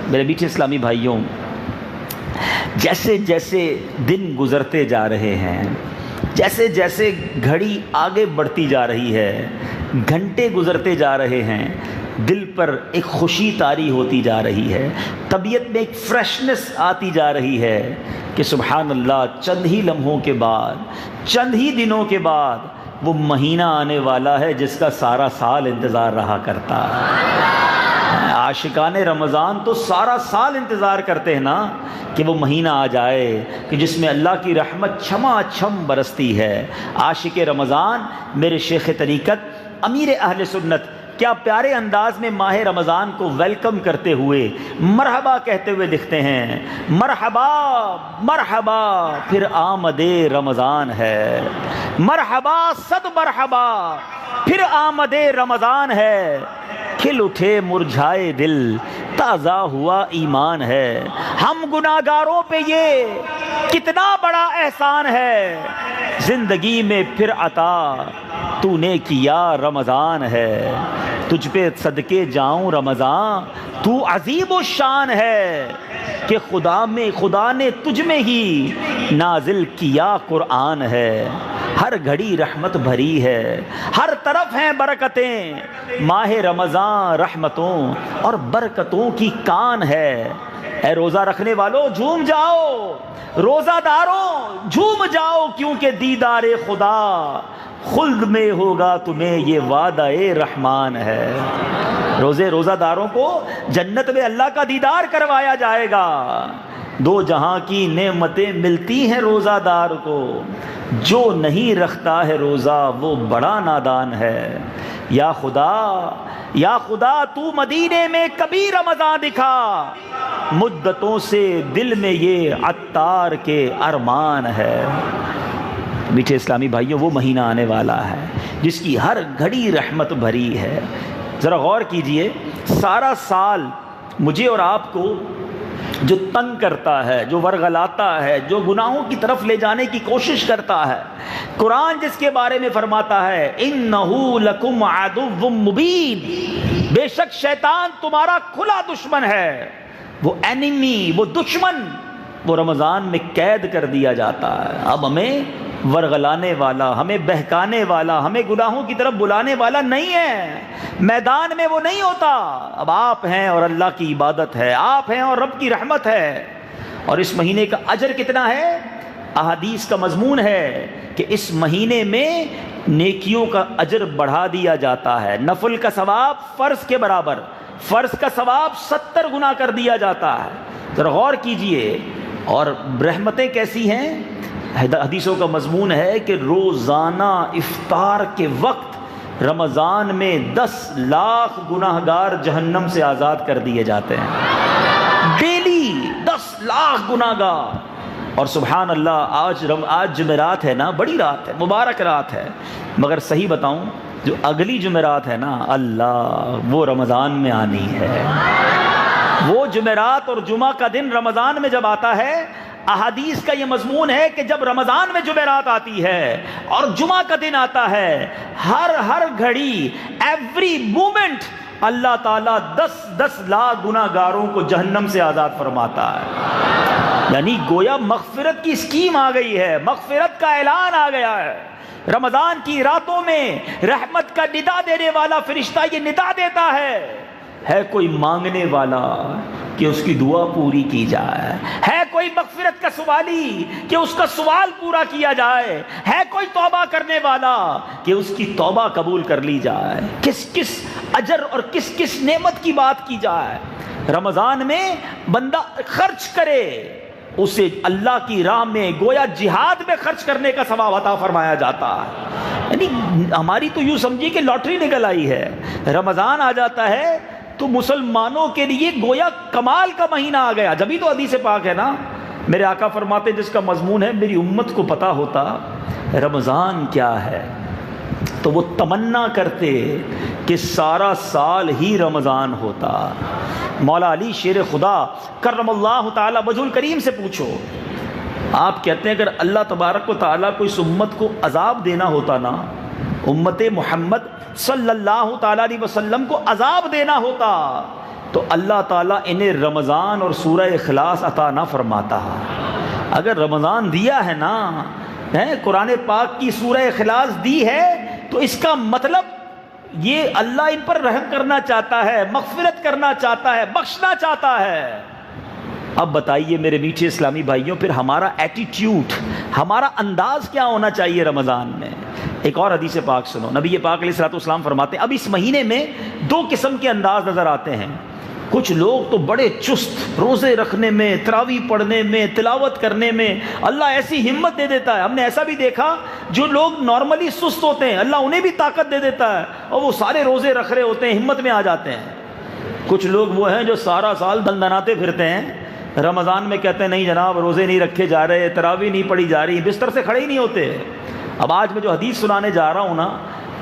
میرے میٹھے اسلامی بھائیوں، جیسے جیسے دن گزرتے جا رہے ہیں، جیسے جیسے گھڑی آگے بڑھتی جا رہی ہے، گھنٹے گزرتے جا رہے ہیں، دل پر ایک خوشی طاری ہوتی جا رہی ہے، طبیعت میں ایک فریشنس آتی جا رہی ہے کہ سبحان اللہ، چند ہی لمحوں کے بعد، چند ہی دنوں کے بعد وہ مہینہ آنے والا ہے جس کا سارا سال انتظار رہا کرتا ہے۔ عاشقان رمضان تو سارا سال انتظار کرتے ہیں نا کہ وہ مہینہ آ جائے کہ جس میں اللہ کی رحمت چھما چھم برستی ہے۔ عاشق رمضان میرے شیخ طریقت امیر اہل سنت کیا پیارے انداز میں ماہ رمضان کو ویلکم کرتے ہوئے، مرحبا کہتے ہوئے لکھتے ہیں، مرحبا مرحبا پھر آمد رمضان ہے، مرحبا صد مرحبا پھر آمد رمضان ہے، کھل اٹھے مرجھائے دل تازہ ہوا ایمان ہے، ہم گناہگاروں پہ یہ کتنا بڑا احسان ہے، زندگی میں پھر عطا تو نے کیا رمضان ہے، تجھ پہ صدقے جاؤں رمضان تو عظیم الشان ہے، کہ خدا نے تجھ میں ہی نازل کیا قرآن ہے، ہر گھڑی رحمت بھری ہے، ہر طرف ہیں برکتیں، ماہ رمضان رحمتوں اور برکتوں کی کان ہے، اے روزہ رکھنے والوں جھوم جاؤ، روزہ داروں جھوم جاؤ، کیونکہ دیدار خدا خلد میں ہوگا تمہیں یہ وعدہ رحمان ہے۔ روزہ داروں کو جنت میں اللہ کا دیدار کروایا جائے گا، دو جہاں کی نعمتیں ملتی ہیں روزہ دار کو، جو نہیں رکھتا ہے روزہ وہ بڑا نادان ہے۔ یا خدا تو مدینے میں کبھی رمضان دکھا، مدتوں سے دل میں یہ عطار کے ارمان ہے۔ میٹھے اسلامی بھائیوں، وہ مہینہ آنے والا ہے جس کی ہر گھڑی رحمت بھری ہے۔ ذرا غور کیجئے، سارا سال مجھے اور آپ کو جو تنگ کرتا ہے، جو ورغلاتا ہے، جو گناہوں کی طرف لے جانے کی کوشش کرتا ہے، قرآن جس کے بارے میں فرماتا ہے اِنَّهُ لَكُمْ عَدُوٌّ مُبِينٌ، بے شک شیطان تمہارا کھلا دشمن ہے، وہ اینیمی، وہ دشمن، وہ رمضان میں قید کر دیا جاتا ہے۔ اب ہمیں ورغلانے والا، ہمیں بہکانے والا، ہمیں گناہوں کی طرف بلانے والا نہیں ہے، میدان میں وہ نہیں ہوتا۔ اب آپ ہیں اور اللہ کی عبادت ہے، آپ ہیں اور رب کی رحمت ہے۔ اور اس مہینے کا اجر کتنا ہے؟ احادیث کا مضمون ہے کہ اس مہینے میں نیکیوں کا اجر بڑھا دیا جاتا ہے، نفل کا ثواب فرض کے برابر، فرض کا ثواب 70 گنا کر دیا جاتا ہے۔ ذرا غور کیجئے، اور رحمتیں کیسی ہیں؟ حدیثوں کا مضمون ہے کہ روزانہ افطار کے وقت رمضان میں 10 لاکھ گناہگار جہنم سے آزاد کر دیے جاتے ہیں، ڈیلی 10 لاکھ گناہگار۔ اور سبحان اللہ، آج جمعرات ہے نا، بڑی رات ہے، مبارک رات ہے، مگر صحیح بتاؤں جو اگلی جمعرات ہے نا، اللہ وہ رمضان میں آنی ہے۔ وہ جمعرات اور جمعہ کا دن رمضان میں جب آتا ہے، احادیث کا یہ مضمون ہے کہ جب رمضان میں جمعرات آتی ہے اور جمعہ کا دن آتا ہے، ہر گھڑی، ایوری مومنٹ اللہ تعالیٰ 10 لاکھ گناہگاروں کو جہنم سے آزاد فرماتا ہے۔ یعنی گویا مغفرت کی اسکیم آ گئی ہے، مغفرت کا اعلان آ گیا ہے۔ رمضان کی راتوں میں رحمت کا ندا دینے والا فرشتہ یہ ندا دیتا ہے کوئی مانگنے والا کہ اس کی دعا پوری کی جائے، ہے کوئی مغفرت کا سوالی کہ اس کا سوال پورا کیا جائے، ہے کوئی توبہ کرنے والا کہ اس کی توبہ قبول کر لی جائے۔ کس اجر اور کس نعمت کی بات کی جائے۔ رمضان میں بندہ خرچ کرے، اسے اللہ کی راہ میں گویا جہاد میں خرچ کرنے کا ثواب عطا فرمایا جاتا ہے۔ یعنی ہماری تو یوں سمجھیے کہ لاٹری نکل آئی ہے، رمضان آ جاتا ہے تو مسلمانوں کے لیے گویا کمال کا مہینہ آ گیا۔ جبھی تو حدیث پاک ہے نا، میرے آقا فرماتے جس کا مضمون ہے میری امت کو پتہ ہوتا رمضان کیا ہے تو وہ تمنا کرتے کہ سارا سال ہی رمضان ہوتا۔ مولا علی شیر خدا کرم اللہ تعالی وجہ الکریم سے پوچھو، آپ کہتے ہیں اگر اللہ تبارک و تعالیٰ کو اس امت کو عذاب دینا ہوتا نا، امت محمد صلی اللہ تعالیٰ علیہ وسلم کو عذاب دینا ہوتا تو اللہ تعالیٰ انہیں رمضان اور سورہ اخلاص عطا نہ فرماتا۔ اگر رمضان دیا ہے نا، قرآن پاک کی سورہ اخلاص دی ہے، تو اس کا مطلب یہ اللہ ان پر رحم کرنا چاہتا ہے، مغفرت کرنا چاہتا ہے، بخشنا چاہتا ہے۔ اب بتائیے میرے میٹھے اسلامی بھائیوں، پھر ہمارا ایٹیٹیوڈ، ہمارا انداز کیا ہونا چاہیے رمضان میں؟ ایک اور حدیث پاک سنو، نبی پاک علیہ الصلوۃ والسلام فرماتے ہیں اب اس مہینے میں دو قسم کے انداز نظر آتے ہیں۔ کچھ لوگ تو بڑے چست، روزے رکھنے میں، تراویح پڑھنے میں، تلاوت کرنے میں اللہ ایسی ہمت دے دیتا ہے۔ ہم نے ایسا بھی دیکھا جو لوگ نارملی سست ہوتے ہیں، اللہ انہیں بھی طاقت دے دیتا ہے اور وہ سارے روزے رکھ رہے ہوتے ہیں، ہمت میں آ جاتے ہیں۔ کچھ لوگ وہ ہیں جو سارا سال دندناتے پھرتے ہیں، رمضان میں کہتے ہیں نہیں جناب روزے نہیں رکھے جا رہے، تراویح نہیں پڑھی جا رہی، بستر سے کھڑے ہی نہیں ہوتے۔ اب آج میں جو حدیث سنانے جا رہا ہوں نا،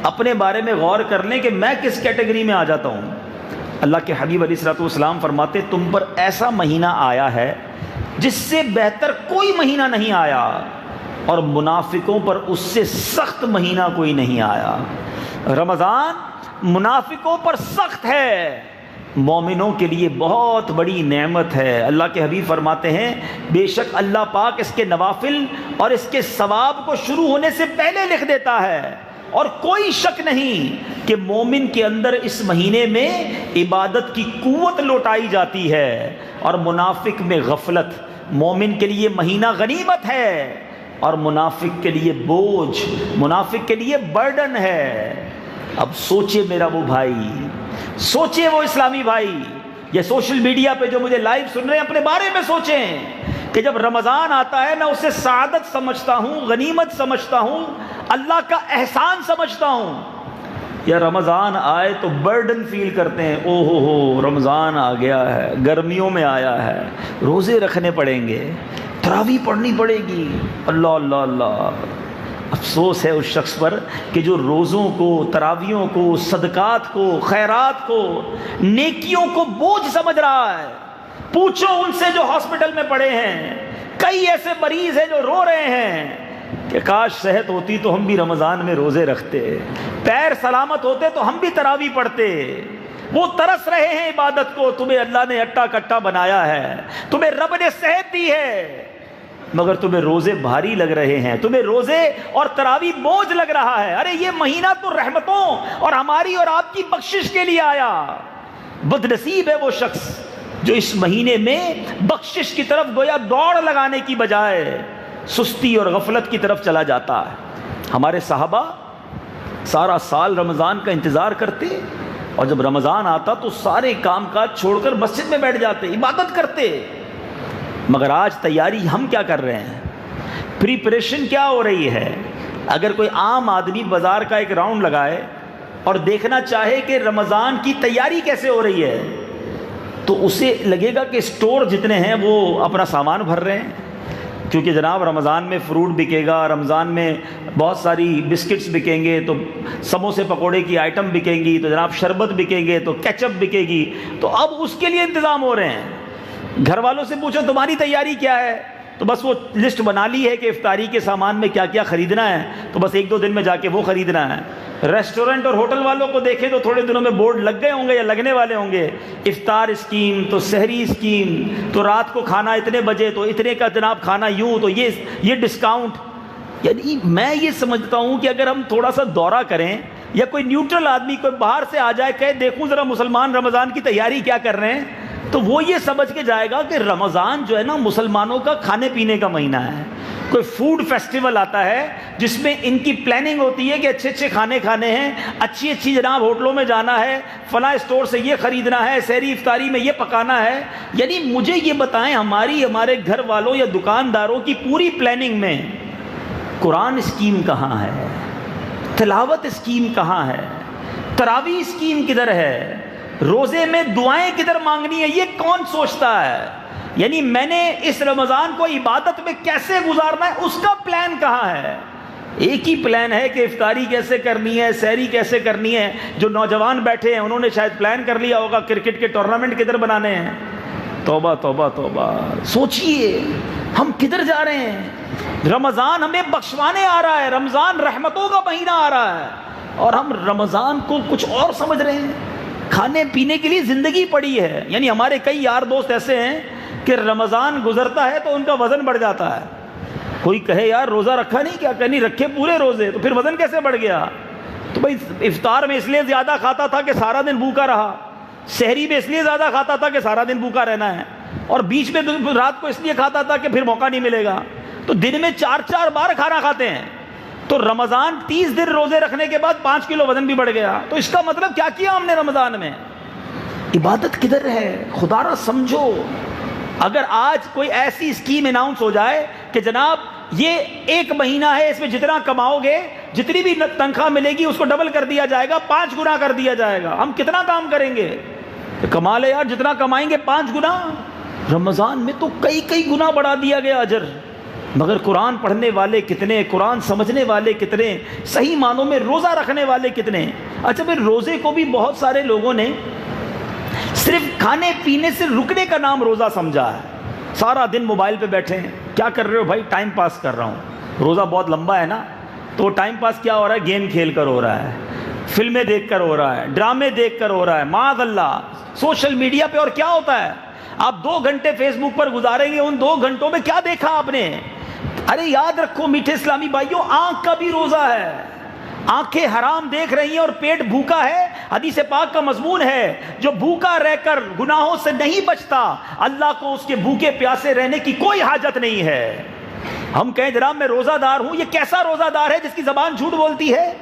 اپنے بارے میں غور کر لیں کہ میں کس کیٹیگری میں آ جاتا ہوں۔ اللہ کے حبیب علیہ الصلوۃ والسلام فرماتے تم پر ایسا مہینہ آیا ہے جس سے بہتر کوئی مہینہ نہیں آیا، اور منافقوں پر اس سے سخت مہینہ کوئی نہیں آیا۔ رمضان منافقوں پر سخت ہے، مومنوں کے لیے بہت بڑی نعمت ہے۔ اللہ کے حبیب فرماتے ہیں بے شک اللہ پاک اس کے نوافل اور اس کے ثواب کو شروع ہونے سے پہلے لکھ دیتا ہے، اور کوئی شک نہیں کہ مومن کے اندر اس مہینے میں عبادت کی قوت لوٹائی جاتی ہے، اور منافق میں غفلت۔ مومن کے لیے مہینہ غنیمت ہے، اور منافق کے لیے بوجھ، منافق کے لیے برڈن ہے۔ اب سوچے میرا وہ بھائی، سوچے وہ اسلامی بھائی، یہ سوشل میڈیا پہ جو مجھے لائیو سن رہے ہیں اپنے بارے میں سوچیں کہ جب رمضان آتا ہے میں اسے سعادت سمجھتا ہوں، غنیمت سمجھتا ہوں، اللہ کا احسان سمجھتا ہوں، یا رمضان آئے تو برڈن فیل کرتے ہیں، او ہو رمضان آ گیا ہے، گرمیوں میں آیا ہے، روزے رکھنے پڑیں گے، تراویح پڑھنی پڑے گی، اللہ اللہ اللہ۔ افسوس ہے اس شخص پر کہ جو روزوں کو، تراویحوں کو، صدقات کو، خیرات کو، نیکیوں کو بوجھ سمجھ رہا ہے۔ پوچھو ان سے جو ہاسپٹل میں پڑے ہیں، کئی ایسے مریض ہیں جو رو رہے ہیں کہ کاش صحت ہوتی تو ہم بھی رمضان میں روزے رکھتے، پیر سلامت ہوتے تو ہم بھی تراویح پڑھتے۔ وہ ترس رہے ہیں عبادت کو، تمہیں اللہ نے اٹا کٹا بنایا ہے، تمہیں رب نے صحت دی ہے، مگر تمہیں روزے بھاری لگ رہے ہیں، تمہیں روزے اور تراویح بوجھ لگ رہا ہے۔ ارے یہ مہینہ تو رحمتوں اور ہماری اور آپ کی بخشش کے لیے آیا۔ بد نصیب ہے وہ شخص جو اس مہینے میں بخشش کی طرف گویا دوڑ لگانے کی بجائے سستی اور غفلت کی طرف چلا جاتا ہے۔ ہمارے صحابہ سارا سال رمضان کا انتظار کرتے، اور جب رمضان آتا تو سارے کام کاج چھوڑ کر مسجد میں بیٹھ جاتے، عبادت کرتے۔ مگر آج تیاری ہم کیا کر رہے ہیں؟ پریپریشن کیا ہو رہی ہے؟ اگر کوئی عام آدمی بازار کا ایک راؤنڈ لگائے اور دیکھنا چاہے کہ رمضان کی تیاری کیسے ہو رہی ہے، تو اسے لگے گا کہ اسٹور جتنے ہیں وہ اپنا سامان بھر رہے ہیں، کیونکہ جناب رمضان میں فروٹ بکے گا، رمضان میں بہت ساری بسکٹس بکیں گے، تو سموسے پکوڑے کی آئٹم بکیں گی، تو جناب شربت بکیں گے، تو کیچپ بکے گی، تو اب اس کے لیے انتظام ہو رہے ہیں۔ گھر والوں سے پوچھو تمہاری تیاری کیا ہے، تو بس وہ لسٹ بنا لی ہے کہ افطاری کے سامان میں کیا کیا خریدنا ہے، تو بس ایک دو دن میں جا کے وہ خریدنا ہے۔ ریسٹورنٹ اور ہوٹل والوں کو دیکھیں تو تھوڑے دنوں میں بورڈ لگ گئے ہوں گے یا لگنے والے ہوں گے، افطار اسکیم، تو سحری اسکیم، تو رات کو کھانا اتنے بجے، تو اتنے کا جناب کھانا یوں، تو یہ ڈسکاؤنٹ۔ یعنی میں یہ سمجھتا ہوں کہ اگر ہم تھوڑا سا دورہ کریں، یا کوئی نیوٹرل آدمی کوئی باہر سے آ جائے کہ دیکھوں ذرا مسلمان رمضان کی تیاری کیا کر رہے ہیں، تو وہ یہ سمجھ کے جائے گا کہ رمضان جو ہے نا مسلمانوں کا کھانے پینے کا مہینہ ہے۔ کوئی فوڈ فیسٹیول آتا ہے جس میں ان کی پلاننگ ہوتی ہے کہ اچھے اچھے کھانے کھانے ہیں، اچھی اچھی جناب ہوٹلوں میں جانا ہے، فلاں اسٹور سے یہ خریدنا ہے، سحری افطاری میں یہ پکانا ہے۔ یعنی مجھے یہ بتائیں ہمارے گھر والوں یا دکانداروں کی پوری پلاننگ میں قرآن اسکیم کہاں ہے؟ تلاوت اسکیم کہاں ہے؟ تراویح اسکیم کدھر ہے؟ روزے میں دعائیں کدھر مانگنی ہے؟ یہ کون سوچتا ہے؟ یعنی میں نے اس رمضان کو عبادت میں کیسے گزارنا ہے، اس کا پلان کہاں ہے؟ ایک ہی پلان ہے کہ افطاری کیسے کرنی ہے، سحری کیسے کرنی ہے۔ جو نوجوان بیٹھے ہیں انہوں نے شاید پلان کر لیا ہوگا کرکٹ کے ٹورنامنٹ کدھر بنانے ہیں۔ توبہ توبہ توبہ، سوچئے ہم کدھر جا رہے ہیں؟ رمضان ہمیں بخشوانے آ رہا ہے، رمضان رحمتوں کا مہینہ آ رہا ہے، اور ہم رمضان کو کچھ اور سمجھ رہے ہیں۔ کھانے پینے کے لیے زندگی پڑی ہے. یعنی ہمارے کئی یار دوست ایسے ہیں کہ رمضان گزرتا ہے تو ان کا وزن بڑھ جاتا ہے. کوئی کہے یار روزہ رکھا نہیں کیا؟ کہ نہیں رکھے پورے روزے. تو پھر وزن کیسے بڑھ گیا؟ تو بھائی افطار میں اس لیے زیادہ کھاتا تھا کہ سارا دن بھوکا رہا, سحری میں اس لیے زیادہ کھاتا تھا کہ سارا دن بھوکا رہنا ہے, اور بیچ میں رات کو اس لیے کھاتا تھا کہ پھر موقع نہیں ملے گا. تو دن میں 4 بار کھانا کھاتے ہیں. تو رمضان 30 دن روزے رکھنے کے بعد 5 کلو وزن بھی بڑھ گیا. تو اس کا مطلب کیا کیا ہم نے رمضان میں؟ عبادت کدھر ہے؟ خدا را سمجھو. اگر آج کوئی ایسی اسکیم اناؤنس ہو جائے کہ جناب یہ 1 مہینہ ہے, اس میں جتنا کماؤ گے, جتنی بھی تنخواہ ملے گی اس کو ڈبل کر دیا جائے گا, 5 گنا کر دیا جائے گا, ہم کتنا کام کریں گے؟ کمال ہے یار, جتنا کمائیں گے 5 گنا. رمضان میں تو کئی گنا بڑھا دیا گیا اجر. مگر قرآن پڑھنے والے کتنے, قرآن سمجھنے والے کتنے, صحیح معنوں میں روزہ رکھنے والے کتنے. اچھا پھر روزے کو بھی بہت سارے لوگوں نے صرف کھانے پینے سے رکنے کا نام روزہ سمجھا ہے. سارا دن موبائل پہ بیٹھے ہیں. کیا کر رہے ہو بھائی؟ ٹائم پاس کر رہا ہوں. روزہ بہت لمبا ہے نا, تو ٹائم پاس کیا ہو رہا ہے؟ گیم کھیل کر ہو رہا ہے, فلمیں دیکھ کر ہو رہا ہے, ڈرامے دیکھ کر ہو رہا ہے, معاذ اللہ سوشل میڈیا پہ. اور کیا ہوتا ہے, آپ 2 گھنٹے فیس بک پر گزاریں گے, ان 2 گھنٹوں میں کیا دیکھا آپ نے؟ ارے یاد رکھو میٹھے اسلامی بھائیوں, آنکھ کا بھی روزہ ہے. آنکھیں حرام دیکھ رہی ہیں اور پیٹ بھوکا ہے. حدیث پاک کا مضمون ہے, جو بھوکا رہ کر گناہوں سے نہیں بچتا, اللہ کو اس کے بھوکے پیاسے رہنے کی کوئی حاجت نہیں ہے. ہم کہیں جناب میں روزہ دار ہوں, یہ کیسا روزہ دار ہے جس کی زبان جھوٹ بولتی ہے؟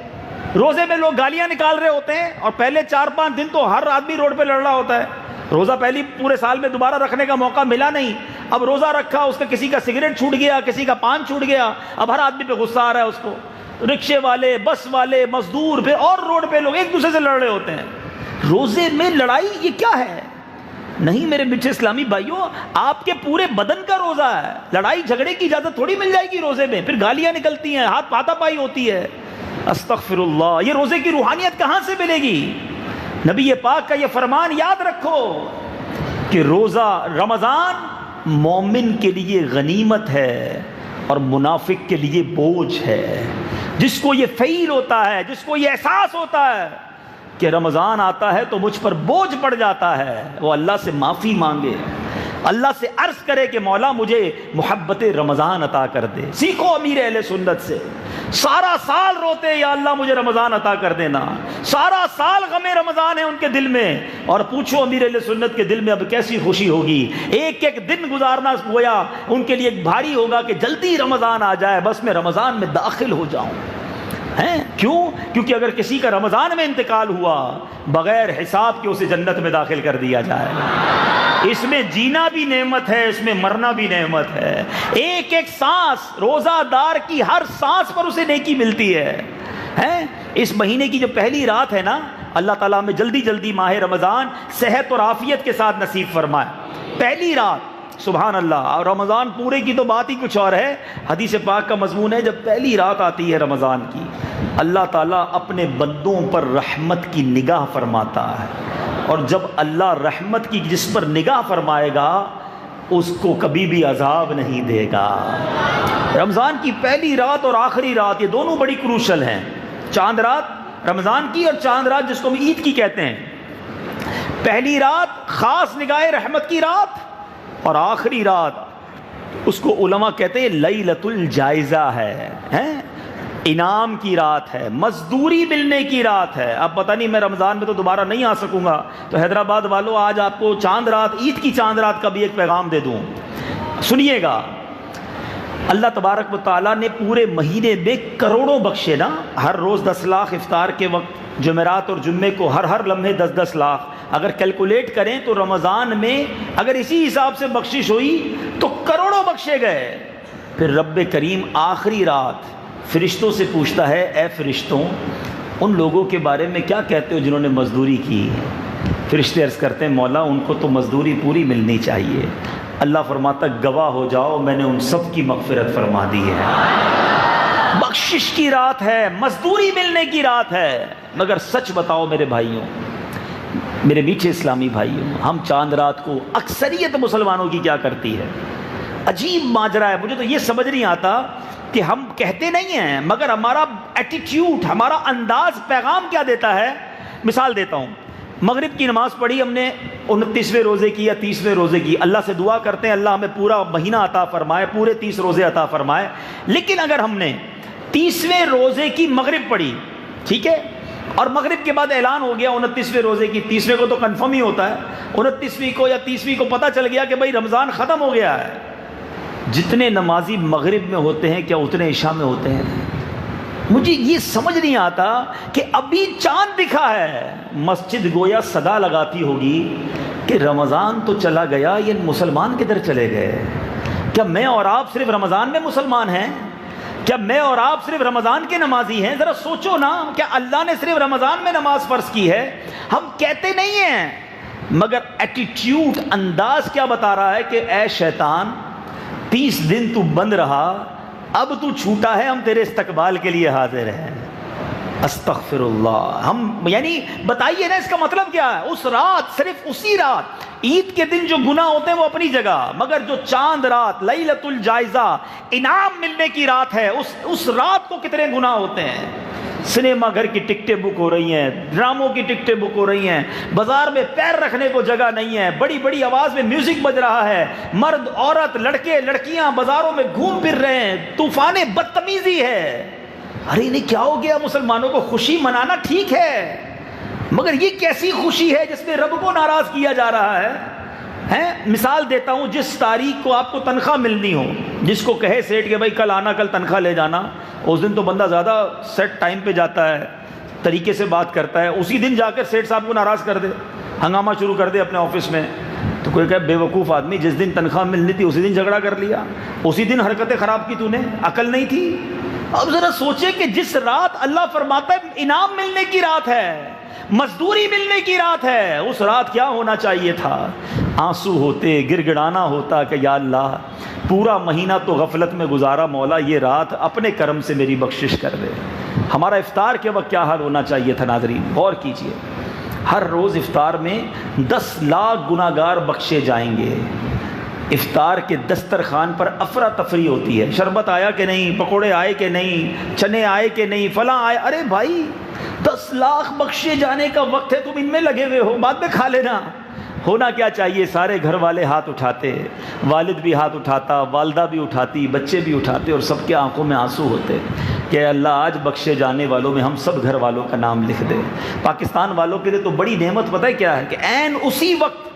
روزے میں لوگ گالیاں نکال رہے ہوتے ہیں, اور پہلے 4-5 دن تو ہر آدمی روڈ پہ لڑ رہا ہوتا ہے. روزہ پہلی پورے سال میں دوبارہ رکھنے کا موقع ملا نہیں, اب روزہ رکھا, اس کا کسی کا سگریٹ چھوٹ گیا, کسی کا پان چھوٹ گیا, اب ہر آدمی پہ غصہ آ رہا ہے اس کو. رکشے والے, بس والے, مزدور, پھر اور روڈ پہ لوگ ایک دوسرے سے لڑ رہے ہوتے ہیں. روزے میں لڑائی یہ کیا ہے؟ نہیں میرے میٹھے اسلامی بھائیوں, آپ کے پورے بدن کا روزہ ہے. لڑائی جھگڑے کی اجازت تھوڑی مل جائے گی روزے میں, پھر گالیاں نکلتی ہیں, ہاتھ پاتا پائی ہوتی ہے. استغفر اللہ, یہ روزے کی روحانیت کہاں سے ملے گی؟ نبی پاک کا یہ فرمان یاد رکھو کہ روزہ رمضان مومن کے لیے غنیمت ہے اور منافق کے لیے بوجھ ہے. جس کو یہ فیل ہوتا ہے, جس کو یہ احساس ہوتا ہے کہ رمضان آتا ہے تو مجھ پر بوجھ پڑ جاتا ہے, وہ اللہ سے معافی مانگے, اللہ سے عرض کرے کہ مولا مجھے محبت رمضان عطا کر دے. سیکھو امیر اہل سنت سے, سارا سال روتے یا اللہ مجھے رمضان عطا کر دینا, سارا سال غم رمضان ہے ان کے دل میں, اور پوچھو امیر اہل سنت کے دل میں اب کیسی خوشی ہوگی. ایک ایک دن گزارنا گویا ان کے لیے بھاری ہوگا کہ جلدی رمضان آ جائے, بس میں رمضان میں داخل ہو جاؤں. ہیں کیوں؟ کیونکہ اگر کسی کا رمضان میں انتقال ہوا, بغیر حساب کے اسے جنت میں داخل کر دیا جائے گا. اس میں جینا بھی نعمت ہے, اس میں مرنا بھی نعمت ہے. ایک ایک سانس, روزہ دار کی ہر سانس پر اسے نیکی ملتی ہے. اس مہینے کی جو پہلی رات ہے نا, اللہ تعالیٰ میں جلدی جلدی ماہ رمضان صحت اور عافیت کے ساتھ نصیب فرمائے. پہلی رات, سبحان اللہ. اور رمضان پورے کی تو بات ہی کچھ اور ہے. حدیث پاک کا مضمون ہے, جب پہلی رات آتی ہے رمضان کی, اللہ تعالیٰ اپنے بندوں پر رحمت کی نگاہ فرماتا ہے, اور جب اللہ رحمت کی جس پر نگاہ فرمائے گا اس کو کبھی بھی عذاب نہیں دے گا. رمضان کی پہلی رات اور آخری رات, یہ دونوں بڑی کروشل ہیں. چاند رات رمضان کی, اور چاند رات جس کو ہم عید کی کہتے ہیں. پہلی رات خاص نگاہ رحمت کی رات, اور آخری رات اس کو علماء کہتے ہیں لیلۃ الجائزہ ہے, انعام کی رات ہے, مزدوری ملنے کی رات ہے. اب پتہ نہیں میں رمضان میں تو دوبارہ نہیں آ سکوں گا, تو حیدرآباد والوں آج آپ کو چاند رات, عید کی چاند رات کا بھی ایک پیغام دے دوں, سنیے گا. اللہ تبارک و تعالیٰ نے پورے مہینے میں کروڑوں بخشے نا, ہر روز 10 لاکھ افطار کے وقت, جمعرات اور جمعے کو ہر لمحے 10 لاکھ. اگر کیلکولیٹ کریں تو رمضان میں اگر اسی حساب سے بخشش ہوئی تو کروڑوں بخشے گئے. پھر رب کریم آخری رات فرشتوں سے پوچھتا ہے, اے فرشتوں ان لوگوں کے بارے میں کیا کہتے ہو جنہوں نے مزدوری کی؟ فرشتے عرض کرتے ہیں مولا ان کو تو مزدوری پوری ملنی چاہیے. اللہ فرماتا گواہ ہو جاؤ میں نے ان سب کی مغفرت فرما دی ہے. بخشش کی رات ہے, مزدوری ملنے کی رات ہے. مگر سچ بتاؤ میرے بھائیوں, میرے میٹھے اسلامی بھائیوں, ہم چاند رات کو اکثریت مسلمانوں کی کیا کرتی ہے؟ عجیب ماجرا ہے. مجھے تو یہ سمجھ نہیں آتا کہ ہم کہتے نہیں ہیں, مگر ہمارا ایٹیٹیوڈ, ہمارا انداز پیغام کیا دیتا ہے. مثال دیتا ہوں, مغرب کی نماز پڑھی ہم نے 29ویں روزے کی یا 30ویں روزے کی، اللہ سے دعا کرتے ہیں اللہ ہمیں پورا مہینہ عطا فرمائے، پورے 30 روزے عطا فرمائے. لیکن اگر ہم نے 30ویں روزے کی مغرب پڑھی، ٹھیک ہے، اور مغرب کے بعد اعلان ہو گیا 29ویں روزے کی، 30ویں کو تو کنفرم ہی ہوتا ہے، 29ویں کو یا 30ویں کو پتہ چل گیا کہ بھائی رمضان ختم ہو گیا ہے، جتنے نمازی مغرب میں ہوتے ہیں کیا اتنے عشاء میں ہوتے ہیں؟ مجھے یہ سمجھ نہیں آتا کہ ابھی چاند دکھا ہے، مسجد گویا صدا لگاتی ہوگی کہ رمضان تو چلا گیا، یہ مسلمان کدھر چلے گئے؟ کیا میں اور آپ صرف رمضان میں مسلمان ہیں؟ کیا میں اور آپ صرف رمضان کے نمازی ہیں؟ ذرا سوچو نا، کیا اللہ نے صرف رمضان میں نماز فرض کی ہے؟ ہم کہتے نہیں ہیں، مگر ایٹیٹیوڈ، انداز کیا بتا رہا ہے کہ اے شیطان 30 دن تو بند رہا، اب تو چھوٹا ہے، ہم تیرے استقبال کے لیے حاضر ہیں. استغفر اللہ. ہم یعنی بتائیے نا اس کا مطلب کیا ہے؟ اس رات، صرف اسی رات، عید کے دن جو گناہ ہوتے ہیں وہ اپنی جگہ، مگر جو چاند رات، لیلۃ الجائزہ، انعام ملنے کی رات ہے، اس رات کو کتنے گناہ ہوتے ہیں. سنیما گھر کی ٹکٹیں بک ہو رہی ہیں، ڈراموں کی ٹکٹیں بک ہو رہی ہیں، بازار میں پیر رکھنے کو جگہ نہیں ہے، بڑی بڑی آواز میں میوزک بج رہا ہے، مرد عورت لڑکے لڑکیاں بازاروں میں گھوم پھر رہے ہیں، طوفان بدتمیزی ہے. ارے نہیں کیا ہو گیا؟ مسلمانوں کو خوشی منانا ٹھیک ہے، مگر یہ کیسی خوشی ہے جس میں رب کو ناراض کیا جا رہا ہے؟ مثال دیتا ہوں، جس تاریخ کو آپ کو تنخواہ ملنی ہو، جس کو کہے سیٹ کہ بھائی کل آنا، کل تنخواہ لے جانا، اس دن تو بندہ زیادہ سیٹ ٹائم پہ جاتا ہے، طریقے سے بات کرتا ہے، اسی دن جا کر سیٹ صاحب کو ناراض کر دے، ہنگامہ شروع کر دے اپنے آفس میں. تو کوئی کہے بے وقوف آدمی، جس دن تنخواہ ملنی تھی اسی دن جھگڑا کر لیا، اسی دن حرکتیں خراب کی، تو نے عقل نہیں تھی؟ اب ذرا سوچیں کہ جس رات اللہ فرماتا ہے انعام ملنے کی رات ہے، مزدوری ملنے کی رات ہے، اس رات کیا ہونا چاہیے تھا؟ آنسو ہوتے، گڑ گڑانا ہوتا کہ یا اللہ پورا مہینہ تو غفلت میں گزارا، مولا یہ رات اپنے کرم سے میری بخشش کر دے. ہمارا افطار کے وقت کیا حال ہونا چاہیے تھا؟ ناظرین غور کیجئے، ہر روز افطار میں 10 لاکھ گناہگار بخشے جائیں گے. افطار کے دسترخوان پر افراتفری ہوتی ہے، شربت آیا کہ نہیں، پکوڑے آئے کہ نہیں، چنے آئے کہ نہیں، فلاں آئے. ارے بھائی 10 لاکھ بخشے جانے کا وقت ہے، تم ان میں لگے ہوئے ہو، بعد میں کھا لینا. ہونا کیا چاہیے؟ سارے گھر والے ہاتھ اٹھاتے، والد بھی ہاتھ اٹھاتا، والدہ بھی اٹھاتی، بچے بھی اٹھاتے، اور سب کے آنکھوں میں آنسو ہوتے کہ اللہ آج بخشے جانے والوں میں ہم سب گھر والوں کا نام لکھ دے. پاکستان والوں کے لیے تو بڑی نعمت پتہ ہے کیا ہے؟ کہ عین اسی وقت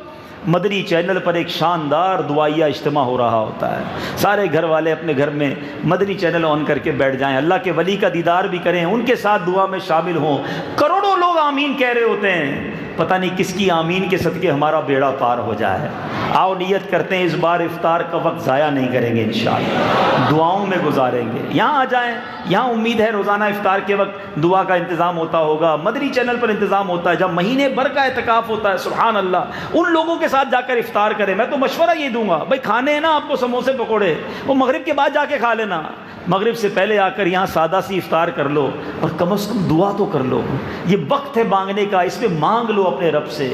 مدنی چینل پر ایک شاندار دعائیہ اجتماع ہو رہا ہوتا ہے، سارے گھر والے اپنے گھر میں مدنی چینل آن کر کے بیٹھ جائیں، اللہ کے ولی کا دیدار بھی کریں، ان کے ساتھ دعا میں شامل ہوں. کروڑوں لوگ آمین کہہ رہے ہوتے ہیں، پتہ نہیں کس کی آمین کے صدقے ہمارا بیڑا پار ہو جائے. آؤ نیت کرتے ہیں اس بار افطار کا وقت ضائع نہیں کریں گے، انشاءاللہ دعاؤں میں گزاریں گے. یہاں آ جائیں، یہاں امید ہے روزانہ افطار کے وقت دعا کا انتظام ہوتا ہوگا، مدنی چینل پر انتظام ہوتا ہے، جب مہینے بھر کا اعتکاف ہوتا ہے، سبحان اللہ، ان لوگوں کے ساتھ جا کر افطار کریں. میں تو مشورہ یہ دوں گا، بھائی کھانے ہیں نا آپ کو سموسے پکوڑے، وہ مغرب کے بعد جا کے کھا لینا، مغرب سے پہلے آ کر یہاں سادہ سی افطار کر لو، اور کم از کم دعا تو کر لو. یہ وقت ہے مانگنے کا، اس میں مانگ لو اپنے رب سے.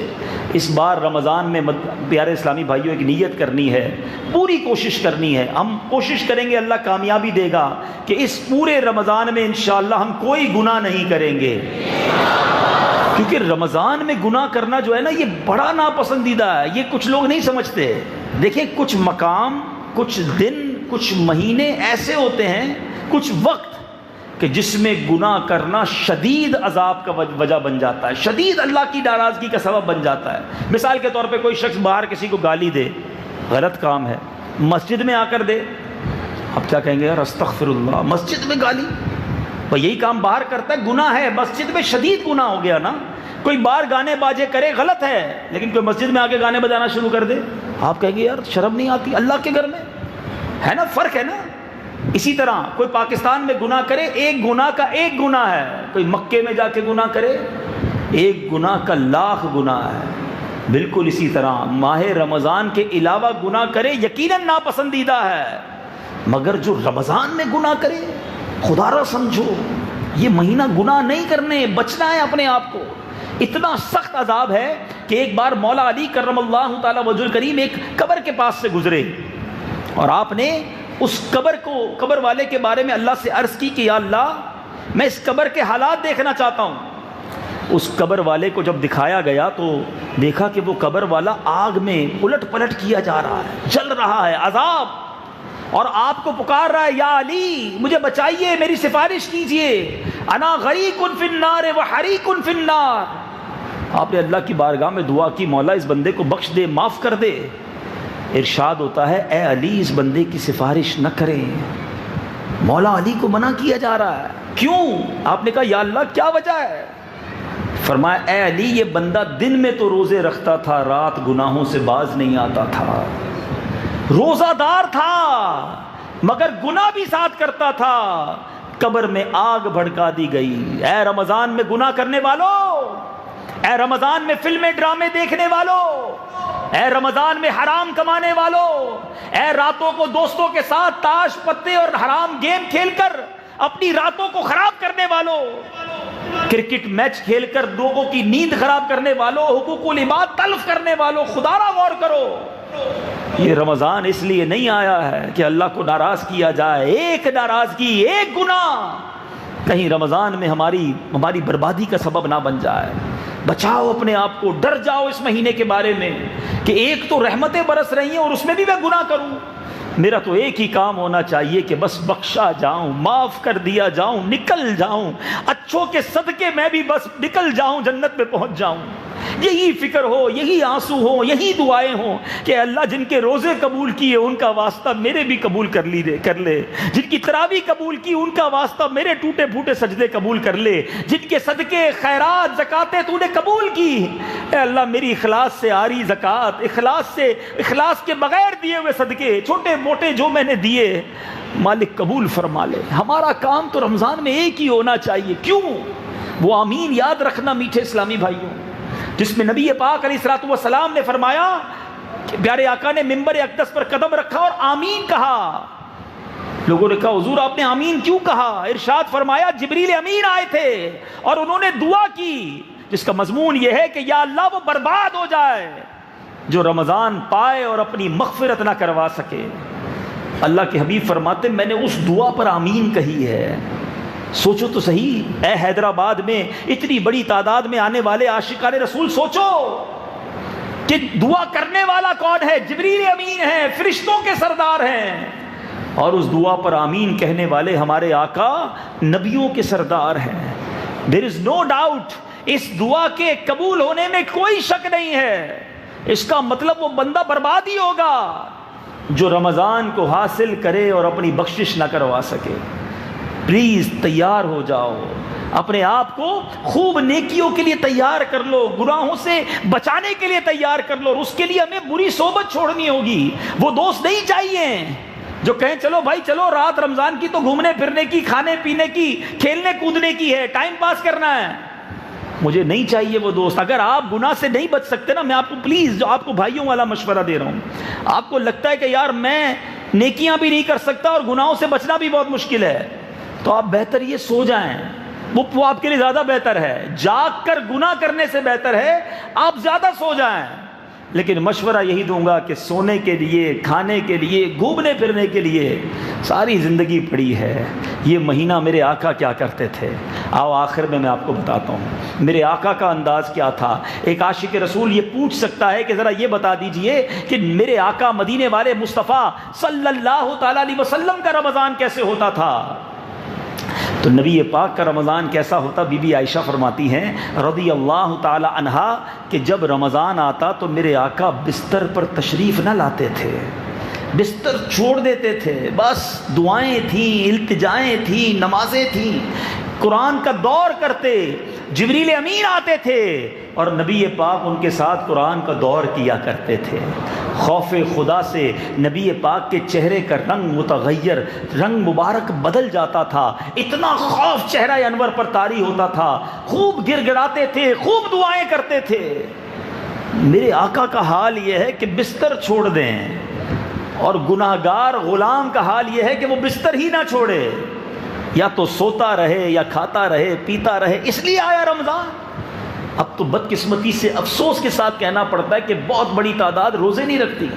اس بار رمضان میں پیارے اسلامی بھائیوں ایک نیت کرنی ہے، پوری کوشش کرنی ہے. ہم کوشش کریں گے، اللہ کامیابی دے گا کہ اس پورے رمضان میں انشاءاللہ ہم کوئی گناہ نہیں کریں گے، کیونکہ رمضان میں گناہ کرنا جو ہے نا یہ بڑا ناپسندیدہ ہے. یہ کچھ لوگ نہیں سمجھتے. دیکھیں کچھ مقام، کچھ دن، کچھ مہینے ایسے ہوتے ہیں، کچھ وقت کہ جس میں گناہ کرنا شدید عذاب کا وجہ بن جاتا ہے، شدید اللہ کی ناراضگی کا سبب بن جاتا ہے. مثال کے طور پہ کوئی شخص باہر کسی کو گالی دے، غلط کام ہے، مسجد میں آ کر دے، اب کیا کہیں گے؟ یار استغفر اللہ، مسجد میں گالی، بھائی یہی کام باہر کرتا ہے، گناہ ہے، مسجد میں شدید گناہ ہو گیا نا. کوئی باہر گانے باجے کرے، غلط ہے، لیکن کوئی مسجد میں آ کے گانے بجانا شروع کر دے، آپ کہیں گے یار شرم نہیں آتی؟ اللہ کے گھر میں ہے نا، فرق ہے نا. اسی طرح کوئی پاکستان میں گناہ کرے، ایک گناہ کا ایک گناہ ہے. کوئی مکے میں جا کے گناہ کرے، ایک گناہ کا 1,00,000 گناہ ہے. بالکل اسی طرح ماہ رمضان کے علاوہ گناہ کرے یقیناً ناپسندیدہ ہے، مگر جو رمضان میں گناہ کرے، خدا را سمجھو یہ مہینہ گناہ نہیں کرنے، بچنا ہے اپنے آپ کو. اتنا سخت عذاب ہے کہ ایک بار مولا علی کرم اللہ تعالی وجہ الکریم ایک قبر کے پاس سے گزرے، اور آپ نے اس قبر والے کے بارے میں اللہ سے عرض کی کہ یا اللہ میں اس قبر کے حالات دیکھنا چاہتا ہوں. اس قبر والے کو جب دکھایا گیا تو دیکھا کہ وہ قبر والا آگ میں الٹ پلٹ کیا جا رہا ہے، جل رہا ہے عذاب، اور آپ کو پکار رہا ہے یا علی مجھے بچائیے، میری سفارش کیجئے، انا غریق فی النار وحریق فی النار۔ آپ نے اللہ کی بارگاہ میں دعا کی، مولا اس بندے کو بخش دے، معاف کر دے۔ ارشاد ہوتا ہے اے علی اس بندے کی سفارش نہ کریں، مولا علی کو منع کیا جا رہا ہے، کیوں؟ آپ نے کہا یا اللہ کیا وجہ ہے؟ فرمایا اے علی یہ بندہ دن میں تو روزے رکھتا تھا، رات گناہوں سے باز نہیں آتا تھا، روزہ دار تھا مگر گناہ بھی ساتھ کرتا تھا، قبر میں آگ بھڑکا دی گئی۔ اے رمضان میں گناہ کرنے والوں، اے رمضان میں فلمیں ڈرامے دیکھنے والوں، اے رمضان میں حرام کمانے والوں، اے راتوں کو دوستوں کے ساتھ تاش پتے اور حرام گیم کھیل کر اپنی راتوں کو خراب کرنے والوں، کرکٹ میچ کھیل کر لوگوں کی نیند خراب کرنے والوں، حقوق العباد تلف کرنے والوں، خدا را غور کرو۔ یہ رمضان اس لیے نہیں آیا ہے کہ اللہ کو ناراض کیا جائے، ایک ناراضگی، ایک گناہ کہیں رمضان میں ہماری بربادی کا سبب نہ بن جائے۔ بچاؤ اپنے آپ کو، ڈر جاؤ اس مہینے کے بارے میں کہ ایک تو رحمتیں برس رہی ہیں اور اس میں بھی میں گناہ کروں۔ میرا تو ایک ہی کام ہونا چاہیے کہ بس بخشا جاؤں، معاف کر دیا جاؤں، نکل جاؤں، اچھوں کے صدقے میں بھی بس نکل جاؤں، جنت میں پہنچ جاؤں۔ یہی فکر ہو، یہی آنسو ہو، یہی دعائیں ہوں کہ اللہ جن کے روزے قبول کیے ان کا واسطہ میرے بھی قبول کر لے، جن کی تراویح قبول کی ان کا واسطہ میرے ٹوٹے پھوٹے سجدے قبول کر لے، جن کے صدقے خیرات زکاتیں تو نے قبول کی، اے اللہ میری اخلاص سے آری زکات، اخلاص کے بغیر دیے ہوئے صدقے چھوٹے موٹے جو میں نے دیے مالک قبول فرما لے۔ ہمارا کام تو رمضان میں ایک ہی ہونا چاہیے، کیوں؟ وہ آمین یاد رکھنا میٹھے اسلامی بھائیوں، جس میں نبی پاک علیہ الصلوۃ والسلام نے فرمایا کہ پیارے آقا نے منبر اقدس پر قدم رکھا اور آمین کہا۔ لوگوں نے کہا حضور آپ نے آمین کیوں کہا؟ ارشاد فرمایا جبریل امین آئے تھے اور انہوں نے دعا کی جس کا مضمون یہ ہے کہ یا اللہ وہ برباد ہو جائے جو رمضان پائے اور اپنی مغفرت نہ کروا سکے۔ اللہ کے حبیب فرماتے میں نے اس دعا پر آمین کہی ہے۔ سوچو تو صحیح، اے حیدرآباد میں اتنی بڑی تعداد میں آنے والے عاشقان رسول، سوچو کہ دعا کرنے والا کون ہے؟ جبریل امین ہے، فرشتوں کے سردار ہیں، اور اس دعا پر آمین کہنے والے ہمارے آقا نبیوں کے سردار ہیں۔ There is no doubt، اس دعا کے قبول ہونے میں کوئی شک نہیں ہے۔ اس کا مطلب وہ بندہ برباد ہی ہوگا جو رمضان کو حاصل کرے اور اپنی بخشش نہ کروا سکے۔ پلیز تیار ہو جاؤ، اپنے آپ کو خوب نیکیوں کے لیے تیار کر لو، گناہوں سے بچانے کے لیے تیار کر لو، اور اس کے لیے ہمیں بری صحبت چھوڑنی ہوگی۔ وہ دوست نہیں چاہیے جو کہیں چلو بھائی چلو رات رمضان کی تو گھومنے پھرنے کی، کھانے پینے کی، کھیلنے کودنے کی ہے، ٹائم پاس کرنا ہے۔ مجھے نہیں چاہیے وہ دوست۔ اگر آپ گناہ سے نہیں بچ سکتے نا، میں آپ کو پلیز جو آپ کو بھائیوں والا مشورہ دے رہا ہوں، آپ کو لگتا ہے کہ یار میں نیکیاں بھی نہیں کر سکتا اور گناہوں سے بچنا بھی بہت مشکل ہے، تو آپ بہتر یہ سو جائیں، وہ آپ کے لیے زیادہ بہتر ہے۔ جاگ کر گناہ کرنے سے بہتر ہے آپ زیادہ سو جائیں۔ لیکن مشورہ یہی دوں گا کہ سونے کے لیے، کھانے کے لیے، گھومنے پھرنے کے لیے ساری زندگی پڑی ہے۔ یہ مہینہ میرے آقا کیا کرتے تھے، آؤ آخر میں آپ کو بتاتا ہوں میرے آقا کا انداز کیا تھا۔ ایک عاشق رسول یہ پوچھ سکتا ہے کہ ذرا یہ بتا دیجئے کہ میرے آقا مدینے والے مصطفیٰ صلی اللہ تعالیٰ علیہ وسلم کا رمضان کیسے ہوتا تھا؟ تو نبی پاک کا رمضان کیسا ہوتا؟ بی بی عائشہ فرماتی ہیں رضی اللہ تعالی عنہا کہ جب رمضان آتا تو میرے آقا بستر پر تشریف نہ لاتے تھے، بستر چھوڑ دیتے تھے، بس دعائیں تھیں، التجائیں تھیں، نمازیں تھیں، قرآن کا دور کرتے، جبریل امین آتے تھے اور نبی پاک ان کے ساتھ قرآن کا دور کیا کرتے تھے۔ خوف خدا سے نبی پاک کے چہرے کا رنگ متغیر، رنگ مبارک بدل جاتا تھا، اتنا خوف چہرہ انور پر طاری ہوتا تھا، خوب گر گراتے تھے، خوب دعائیں کرتے تھے۔ میرے آقا کا حال یہ ہے کہ بستر چھوڑ دیں، اور گناہگار غلام کا حال یہ ہے کہ وہ بستر ہی نہ چھوڑے، یا تو سوتا رہے یا کھاتا رہے پیتا رہے۔ اس لیے آیا رمضان۔ اب تو بدقسمتی سے افسوس کے ساتھ کہنا پڑتا ہے کہ بہت بڑی تعداد روزے نہیں رکھتی۔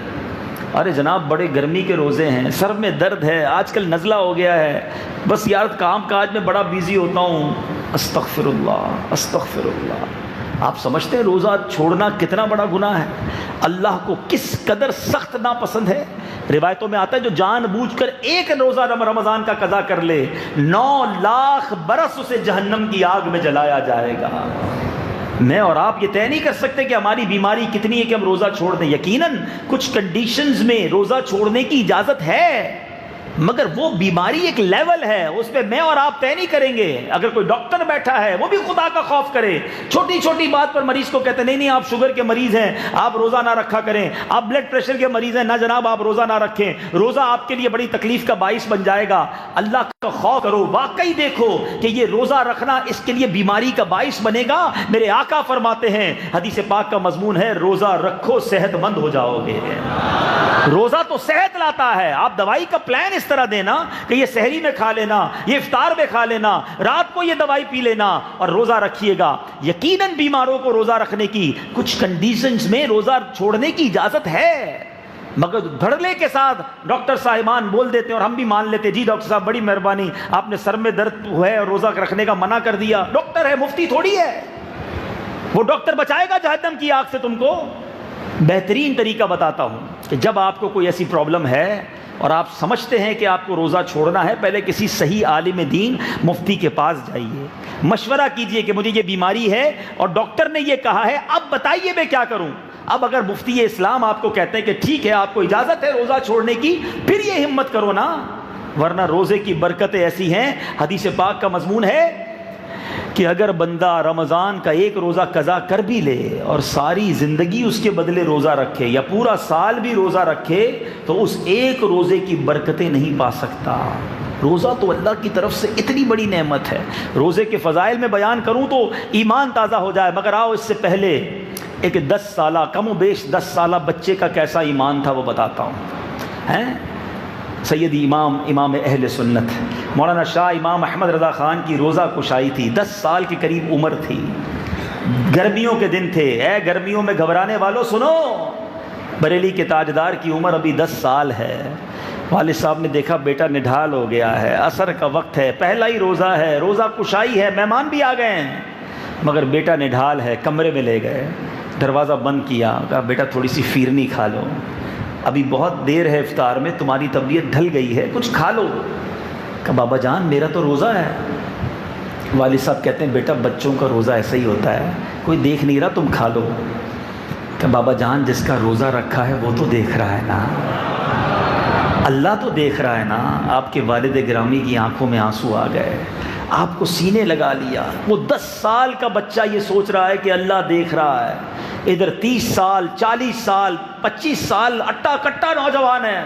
ارے جناب بڑے گرمی کے روزے ہیں، سر میں درد ہے، آج کل نزلہ ہو گیا ہے، بس یار کام کاج میں بڑا بیزی ہوتا ہوں، استغفر اللہ استغفر اللہ۔ آپ سمجھتے ہیں روزہ چھوڑنا کتنا بڑا گناہ ہے، اللہ کو کس قدر سخت ناپسند ہے؟ روایتوں میں آتا ہے جو جان بوجھ کر ایک روزہ رمضان کا قضا کر لے 9 لاکھ برس اسے جہنم کی آگ میں جلایا جائے گا۔ میں اور آپ یہ طے نہیں کر سکتے کہ ہماری بیماری کتنی ہے کہ ہم روزہ چھوڑ دیں۔ یقیناً کچھ کنڈیشنز میں روزہ چھوڑنے کی اجازت ہے، مگر وہ بیماری ایک لیول ہے، اس پہ میں اور آپ طے نہیں کریں گے۔ اگر کوئی ڈاکٹر بیٹھا ہے وہ بھی خدا کا خوف کرے، چھوٹی چھوٹی بات پر مریض کو کہتے ہیں نہیں آپ شوگر کے مریض ہیں آپ روزہ نہ رکھا کریں، آپ بلڈ پریشر کے مریض ہیں نہ جناب آپ روزہ نہ رکھیں، روزہ آپ کے لیے بڑی تکلیف کا باعث بن جائے گا۔ اللہ کا خوف کرو، واقعی دیکھو کہ یہ روزہ رکھنا اس کے لیے بیماری کا باعث بنے گا۔ میرے آقا فرماتے ہیں، حدیث پاک کا مضمون ہے، روزہ رکھو صحت مند ہو جاؤ گے۔ روزہ تو صحت لاتا ہے، آپ دوائی کا پلان اس طرح دینا کہ یہ سحری میں کھا لینا، یہ افطار میں کھا لینا، رات کو یہ دوائی پی لینا اور روزہ رکھیے گا۔ یقیناً بیماروں کو روزہ رکھنے کی کچھ کنڈیشنز میں روزہ چھوڑنے کی اجازت ہے، مگر دھڑلے کے ساتھ ڈاکٹر صاحبان بول دیتے ہیں اور ہم بھی مان لیتے، جی ڈاکٹر صاحب بڑی مہربانی آپ نے سر میں درد ہے اور روزہ رکھنے کا منع کر دیا۔ ڈاکٹر ہے، مفتی تھوڑی ہے، وہ ڈاکٹر بچائے گا جہنم کی آگ سے تم کو؟ بہترین طریقہ بتاتا ہوں کہ جب آپ کو کوئی ایسی پرابلم ہے اور آپ سمجھتے ہیں کہ آپ کو روزہ چھوڑنا ہے، پہلے کسی صحیح عالم دین مفتی کے پاس جائیے، مشورہ کیجئے کہ مجھے یہ بیماری ہے اور ڈاکٹر نے یہ کہا ہے، اب بتائیے میں کیا کروں۔ اب اگر مفتی اسلام آپ کو کہتے ہیں کہ ٹھیک ہے آپ کو اجازت ہے روزہ چھوڑنے کی، پھر یہ ہمت کرو نا، ورنہ روزے کی برکتیں ایسی ہیں، حدیث پاک کا مضمون ہے کہ اگر بندہ رمضان کا ایک روزہ قضا کر بھی لے اور ساری زندگی اس کے بدلے روزہ رکھے یا پورا سال بھی روزہ رکھے تو اس ایک روزے کی برکتیں نہیں پا سکتا۔ روزہ تو اللہ کی طرف سے اتنی بڑی نعمت ہے، روزے کے فضائل میں بیان کروں تو ایمان تازہ ہو جائے، مگر آؤ اس سے پہلے ایک 10 سالہ کم و بیش 10 سالہ بچے کا کیسا ایمان تھا وہ بتاتا ہوں۔ سیدی امام اہل سنت مولانا شاہ امام احمد رضا خان کی روزہ کشائی تھی، 10 سال کے قریب عمر تھی، گرمیوں کے دن تھے۔ اے گرمیوں میں گھبرانے والوں سنو، بریلی کے تاجدار کی عمر ابھی 10 سال ہے، والد صاحب نے دیکھا بیٹا نڈھال ہو گیا ہے، عصر کا وقت ہے، پہلا ہی روزہ ہے، روزہ کشائی ہے، مہمان بھی آ گئے ہیں، مگر بیٹا نڈھال ہے، کمرے میں لے گئے، دروازہ بند کیا، کہا بیٹا تھوڑی سی فیرنی کھا لو، ابھی بہت دیر ہے افطار میں، تمہاری طبیعت ڈھل گئی ہے، کچھ کھا لو۔ کہا بابا جان میرا تو روزہ ہے۔ والد صاحب کہتے ہیں بیٹا بچوں کا روزہ ایسا ہی ہوتا ہے، کوئی دیکھ نہیں رہا تم کھا لو۔ کہ بابا جان جس کا روزہ رکھا ہے وہ تو دیکھ رہا ہے نا، اللہ تو دیکھ رہا ہے نا۔ آپ کے والد گرامی کی آنکھوں میں آنسو آ گئے، آپ کو سینے لگا لیا۔ وہ 10 سال کا بچہ یہ سوچ رہا ہے کہ اللہ دیکھ رہا ہے، ادھر 30 سال 40 سال 25 سال اٹا کٹا نوجوان ہے،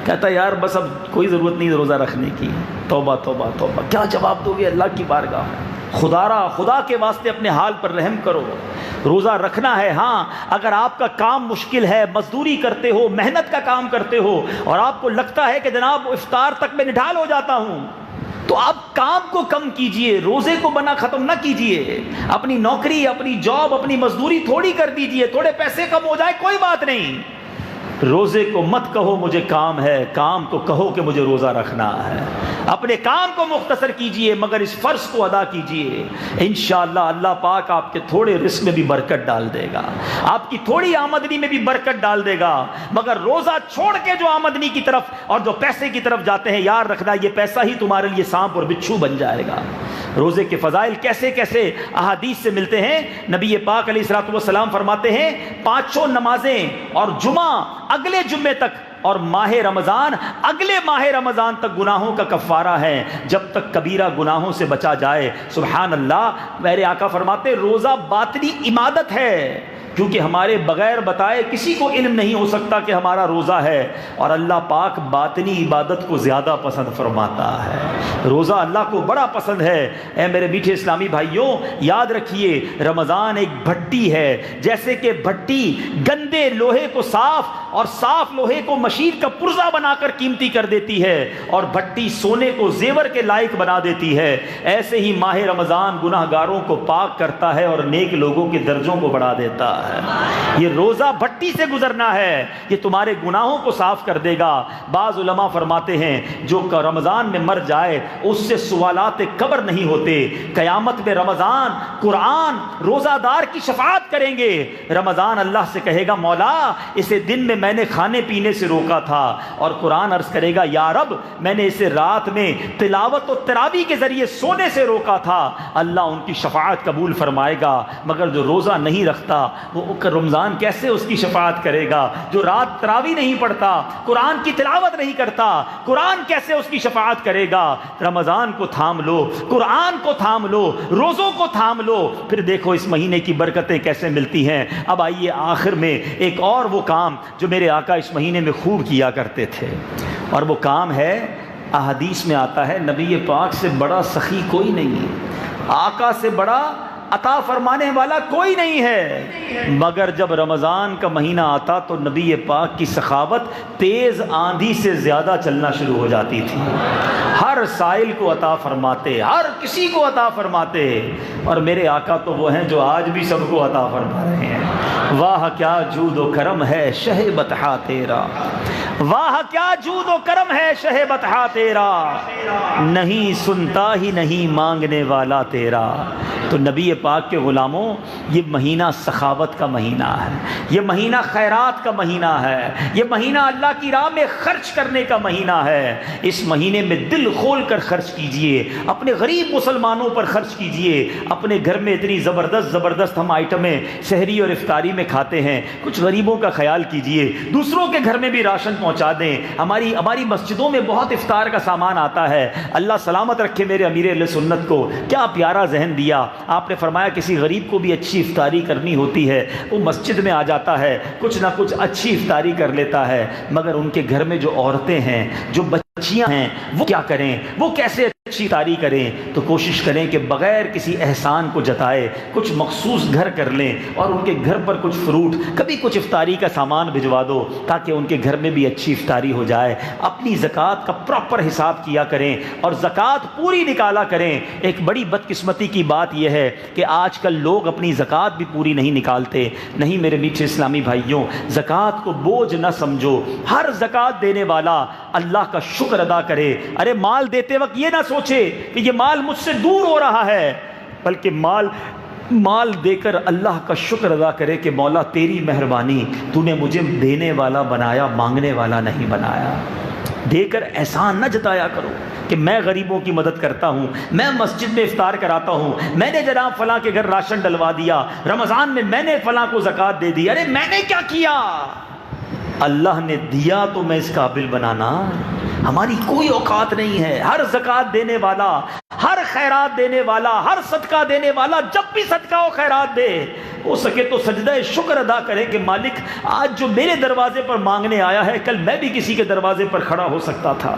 کہتا ہے یار بس اب کوئی ضرورت نہیں روزہ رکھنے کی۔ توبہ توبہ توبہ، کیا جواب دو گے اللہ کی بارگاہ میں؟ خدا کے واسطے اپنے حال پر رحم کرو، روزہ رکھنا ہے۔ ہاں اگر آپ کا کام مشکل ہے، مزدوری کرتے ہو، محنت کا کام کرتے ہو اور آپ کو لگتا ہے کہ جناب افطار تک میں نڈھال ہو جاتا ہوں، تو آپ کام کو کم کیجئے، روزے کو بنا ختم نہ کیجئے۔ اپنی نوکری، اپنی جاب، اپنی مزدوری تھوڑی کر دیجئے، تھوڑے پیسے کم ہو جائے کوئی بات نہیں، روزے کو مت کہو مجھے کام ہے، کام کو کہو کہ مجھے روزہ رکھنا ہے۔ اپنے کام کو مختصر کیجئے مگر اس فرض کو ادا کیجئے، انشاءاللہ اللہ پاک آپ کے تھوڑے رزق میں بھی برکت ڈال دے گا، آپ کی تھوڑی آمدنی میں بھی برکت ڈال دے گا۔ مگر روزہ چھوڑ کے جو آمدنی کی طرف اور جو پیسے کی طرف جاتے ہیں، یاد رکھنا یہ پیسہ ہی تمہارے لیے سانپ اور بچھو بن جائے گا۔ روزے کے فضائل کیسے کیسے احادیث سے ملتے ہیں۔ نبی پاک علیہ الصلوۃ والسلام فرماتے ہیں 5 نمازیں اور جمعہ اگلے جمعے تک اور ماہ رمضان اگلے ماہ رمضان تک گناہوں کا کفارہ ہے، جب تک کبیرہ گناہوں سے بچا جائے۔ سبحان اللہ، میرے آقا فرماتے روزہ باطنی عبادت ہے، کیونکہ ہمارے بغیر بتائے کسی کو علم نہیں ہو سکتا کہ ہمارا روزہ ہے، اور اللہ پاک باطنی عبادت کو زیادہ پسند فرماتا ہے۔ روزہ اللہ کو بڑا پسند ہے۔ اے میرے میٹھے اسلامی بھائیوں، یاد رکھیے رمضان ایک بھٹی ہے، جیسے کہ بھٹی گندے لوہے کو صاف اور صاف لوہے کو مشیر کا پرزہ بنا کر قیمتی کر دیتی ہے، اور بھٹی سونے کو زیور کے لائق بنا دیتی ہے، ایسے ہی ماہ رمضان گناہ گاروں کو پاک کرتا ہے اور نیک لوگوں کے درجوں کو بڑھا دیتا ہے۔ ہے. یہ روزہ بھٹی سے گزرنا ہے, یہ تمہارے گناہوں کو صاف کر دے گا. بعض علماء فرماتے ہیں جو رمضان میں مر جائے اس سے سوالات قبر نہیں ہوتے. قیامت میں رمضان, قرآن روزہ دار کی شفاعت کریں گے. رمضان اللہ سے کہے گا مولا اسے دن میں میں نے کھانے پینے سے روکا تھا, اور قرآن عرض کرے گا یا رب میں نے اسے رات میں تلاوت و تراویح کے ذریعے سونے سے روکا تھا. اللہ ان کی شفاعت قبول فرمائے گا. مگر جو روزہ نہیں رکھتا وہ رمضان کیسے اس کی شفاعت کرے گا؟ جو رات تراویح نہیں پڑھتا, قرآن کی تلاوت نہیں کرتا, قرآن کیسے اس کی شفاعت کرے گا؟ رمضان کو تھام لو, قرآن کو تھام لو, روزوں کو تھام لو, پھر دیکھو اس مہینے کی برکتیں کیسے ملتی ہیں. اب آئیے آخر میں ایک اور وہ کام جو میرے آقا اس مہینے میں خوب کیا کرتے تھے, اور وہ کام ہے, احادیث میں آتا ہے نبی پاک سے بڑا سخی کوئی نہیں ہے, آقا سے بڑا عطا فرمانے والا کوئی نہیں ہے. مگر جب رمضان کا مہینہ آتا تو نبی پاک کی سخاوت تیز آندھی سے زیادہ چلنا شروع ہو جاتی تھی. ہر سائل کو عطا فرماتے, ہر کسی کو عطا فرماتے. اور میرے آقا تو وہ ہیں جو آج بھی سب کو عطا فرما رہے ہیں. واہ کیا جود و کرم ہے شہ بطحا تیرا, واہ کیا جود و کرم ہے شہ بطحا تیرا, نہیں سنتا ہی نہیں مانگنے والا تیرا. تو نبی پاک کے غلاموں, یہ مہینہ سخاوت کا مہینہ ہے, یہ مہینہ خیرات کا مہینہ ہے, یہ مہینہ اللہ کی راہ میں خرچ کرنے کا مہینہ ہے. اس مہینے میں دل کھول کر خرچ کیجئے, اپنے غریب مسلمانوں پر خرچ کیجئے. اپنے گھر میں اتنی زبردست ہم آئٹمیں سحری اور افطاری میں کھاتے ہیں, کچھ غریبوں کا خیال کیجئے, دوسروں کے گھر میں بھی راشن پہنچا دیں. ہماری مسجدوں میں بہت افطار کا سامان آتا ہے. اللہ سلامت رکھے میرے امیر اہل سنت کو, کیا پیارا ذہن دیا آپ نے. فرمایا کسی غریب کو بھی اچھی افطاری کرنی ہوتی ہے, وہ مسجد میں آ جاتا ہے, کچھ نہ کچھ اچھی افطاری کر لیتا ہے. مگر ان کے گھر میں جو عورتیں ہیں, جو بچیاں ہیں, وہ کیا کریں, وہ کیسے اچھی افطاری کریں؟ تو کوشش کریں کہ بغیر کسی احسان کو جتائے کچھ مخصوص گھر کر لیں, اور ان کے گھر پر کچھ فروٹ, کبھی کچھ افطاری کا سامان بھجوا دو, تاکہ ان کے گھر میں بھی اچھی افطاری ہو جائے. اپنی زکوٰۃ کا پراپر حساب کیا کریں اور زکوٰۃ پوری نکالا کریں. ایک بڑی بدقسمتی کی بات یہ ہے کہ آج کل لوگ اپنی زکوٰۃ بھی پوری نہیں نکالتے. نہیں میرے میٹھے اسلامی بھائیوں, زکوٰۃ کو بوجھ نہ سمجھو. ہر زکوٰۃ دینے والا اللہ کا شکر ادا کرے. ارے مال دیتے وقت یہ نہ سوچے کہ یہ مال مجھ سے دور ہو رہا ہے, بلکہ مال دے کر اللہ کا شکر ادا کرے کہ مولا تیری مہربانی, تو نے مجھے دینے والا بنایا, مانگنے والا نہیں بنایا. دے کر احسان نہ جتایا کرو کہ میں غریبوں کی مدد کرتا ہوں, میں مسجد میں افطار کراتا ہوں, میں نے جناب فلاں کے گھر راشن ڈلوا دیا, رمضان میں نے فلاں کو زکوٰۃ دے دی. ارے میں نے کیا کیا؟ اللہ نے دیا تو میں اس قابل بنانا. ہماری کوئی اوقات نہیں ہے. ہر زکوٰۃ دینے والا, ہر خیرات دینے والا, ہر صدقہ دینے والا جب بھی صدقہ و خیرات دے, ہو سکے تو سجدہ شکر ادا کرے کہ مالک آج جو میرے دروازے پر مانگنے آیا ہے, کل میں بھی کسی کے دروازے پر کھڑا ہو سکتا تھا.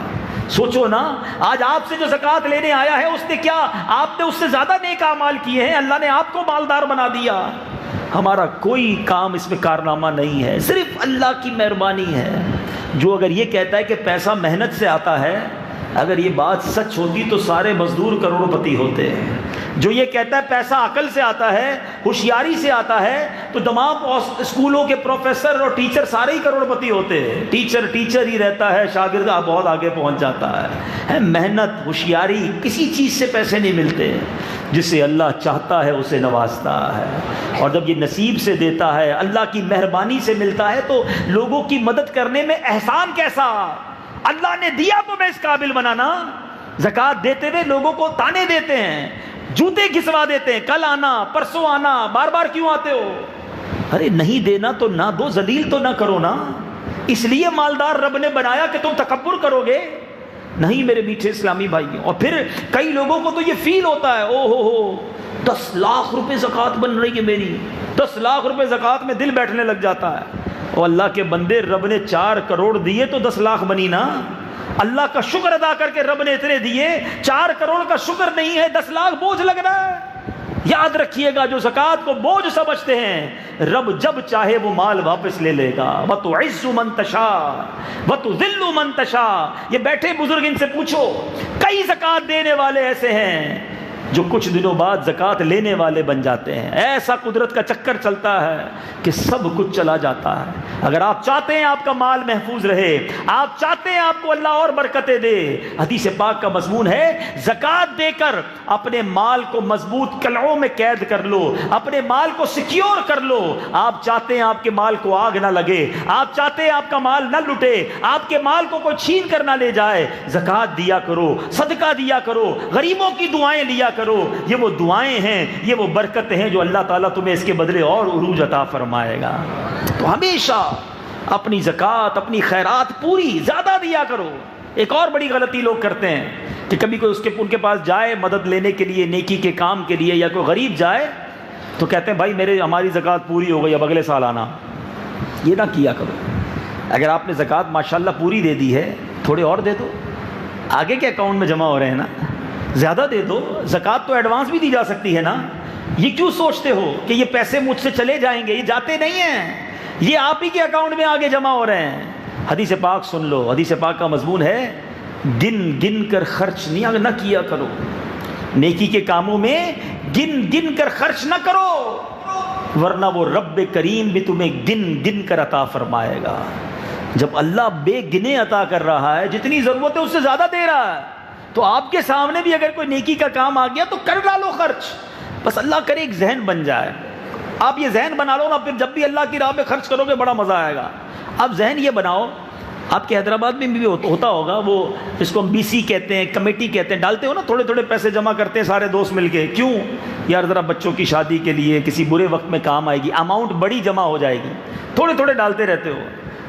سوچو نا, آج آپ سے جو زکوٰۃ لینے آیا ہے اس نے کیا, آپ نے اس سے زیادہ نیک اعمال کیے ہیں, اللہ نے آپ کو مالدار بنا دیا. ہمارا کوئی کام اس میں کارنامہ نہیں ہے, صرف اللہ کی مہربانی ہے. جو اگر یہ کہتا ہے کہ پیسہ محنت سے آتا ہے, اگر یہ بات سچ ہوتی تو سارے مزدور کروڑ پتی ہوتے ہیں. جو یہ کہتا ہے پیسہ عقل سے آتا ہے, ہوشیاری سے آتا ہے, تو تمام اسکولوں کے پروفیسر اور ٹیچر سارے ہی کروڑ پتی ہوتے ہیں. ٹیچر ہی رہتا ہے, شاگرد بہت آگے پہنچ جاتا ہے. محنت, ہوشیاری, کسی چیز سے پیسے نہیں ملتے. جسے اللہ چاہتا ہے اسے نوازتا ہے, اور جب یہ نصیب سے دیتا ہے, اللہ کی مہربانی سے ملتا ہے, تو لوگوں کی مدد کرنے میں احسان کیسا. اللہ نے دیا تو میں اس قابل بنانا. زکوٰۃ دیتے ہوئے لوگوں کو تانے دیتے ہیں, جوتے گھسوا دیتے ہیں, کل آنا, پرسوں آنا, بار بار کیوں آتے ہو. ارے نہیں دینا تو نہ دو, ذلیل تو نہ کرو نا. اس لیے مالدار رب نے بنایا کہ تم تکبر کرو گے. نہیں میرے میٹھے اسلامی بھائیوں. اور پھر کئی لوگوں کو تو یہ فیل ہوتا ہے, او ہو 10 لاکھ روپے زکوٰۃ بن رہی ہے میری, 10 لاکھ روپے زکوٰۃ میں دل بیٹھنے لگ جاتا ہے. اور اللہ کے بندے, رب نے 4 کروڑ دیے تو 10 لاکھ بنی نا. اللہ کا شکر ادا کر کے رب نے اتنے دیے, 4 کروڑ کا شکر نہیں ہے, 10 لاکھ بوجھ لگ رہا ہے. یاد رکھیے گا, جو زکوٰۃ کو بوجھ سمجھتے ہیں, رب جب چاہے وہ مال واپس لے لے گا. وَتُعِزُّ مَن تَشَاءُ وَتُذِلُّ مَن تَشَاءُ. یہ بیٹھے بزرگ, ان سے پوچھو, کئی زکوٰۃ دینے والے ایسے ہیں جو کچھ دنوں بعد زکوٰۃ لینے والے بن جاتے ہیں۔ ایسا قدرت کا چکر چلتا ہے کہ سب کچھ چلا جاتا ہے۔ اگر آپ چاہتے ہیں آپ کا مال محفوظ رہے، آپ چاہتے ہیں آپ کو اللہ اور برکتیں دے، حدیث پاک کا مضمون ہے زکوٰۃ دے کر اپنے مال کو مضبوط قلعوں میں قید کر لو، اپنے مال کو سیکیور کر لو۔ آپ چاہتے ہیں آپ کے مال کو آگ نہ لگے، آپ چاہتے ہیں آپ کا مال نہ لٹے، آپ کے مال کو کوئی چھین کر نہ لے جائے، زکوٰۃ دیا کرو، صدقہ دیا کرو، غریبوں کی دعائیں لیا کرو۔ یہ وہ دعائیں ہیں، یہ وہ برکتیں ہیں جو اللہ تعالیٰ تمہیں اس کے بدلے اور عروج عطا فرمائے گا۔ تو ہمیشہ اپنی زکوٰۃ، اپنی خیرات پوری زیادہ دیا کرو۔ ایک اور بڑی غلطی لوگ کرتے ہیں کہ کبھی کوئی ان کے پاس جائے مدد لینے کے لیے، نیکی کے کام کے لیے، یا کوئی غریب جائے تو کہتے ہیں بھائی ہماری زکوٰۃ پوری ہو گئی، اب اگلے سال آنا۔ یہ نہ کیا کرو۔ اگر آپ نے زکوٰۃ ماشاءاللہ پوری دے دی ہے، تھوڑے اور دے دو، آگے کے اکاؤنٹ میں جمع ہو رہے ہیں نا، زیادہ دے دو۔ زکوٰۃ تو ایڈوانس بھی دی جا سکتی ہے نا۔ یہ کیوں سوچتے ہو کہ یہ پیسے مجھ سے چلے جائیں گے؟ یہ جاتے نہیں ہیں، یہ آپ ہی کے اکاؤنٹ میں آگے جمع ہو رہے ہیں۔ حدیث پاک سن لو، حدیث پاک کا مضمون ہے گن گن کر خرچ نہ کیا کرو۔ نیکی کے کاموں میں گن گن کر خرچ نہ کرو، ورنہ وہ رب کریم بھی تمہیں گن گن کر عطا فرمائے گا۔ جب اللہ بے گنے عطا کر رہا ہے، جتنی ضرورت ہے اس سے زیادہ دے رہا ہے، تو آپ کے سامنے بھی اگر کوئی نیکی کا کام آ گیا تو کر ڈالو خرچ۔ بس اللہ کرے ایک ذہن بن جائے، آپ یہ ذہن بنا لو نا، پھر جب بھی اللہ کی راہ میں خرچ کرو گے بڑا مزہ آئے گا۔ اب ذہن یہ بناؤ، آپ کے حیدرآباد میں بھی ہوتا ہوگا، وہ اس کو ہم بی سی کہتے ہیں، کمیٹی کہتے ہیں، ڈالتے ہو نا، تھوڑے تھوڑے پیسے جمع کرتے ہیں سارے دوست مل کے۔ کیوں؟ یار ذرا بچوں کی شادی کے لیے، کسی برے وقت میں کام آئے گی، اماؤنٹ بڑی جمع ہو جائے گی، تھوڑے تھوڑے ڈالتے رہتے ہو۔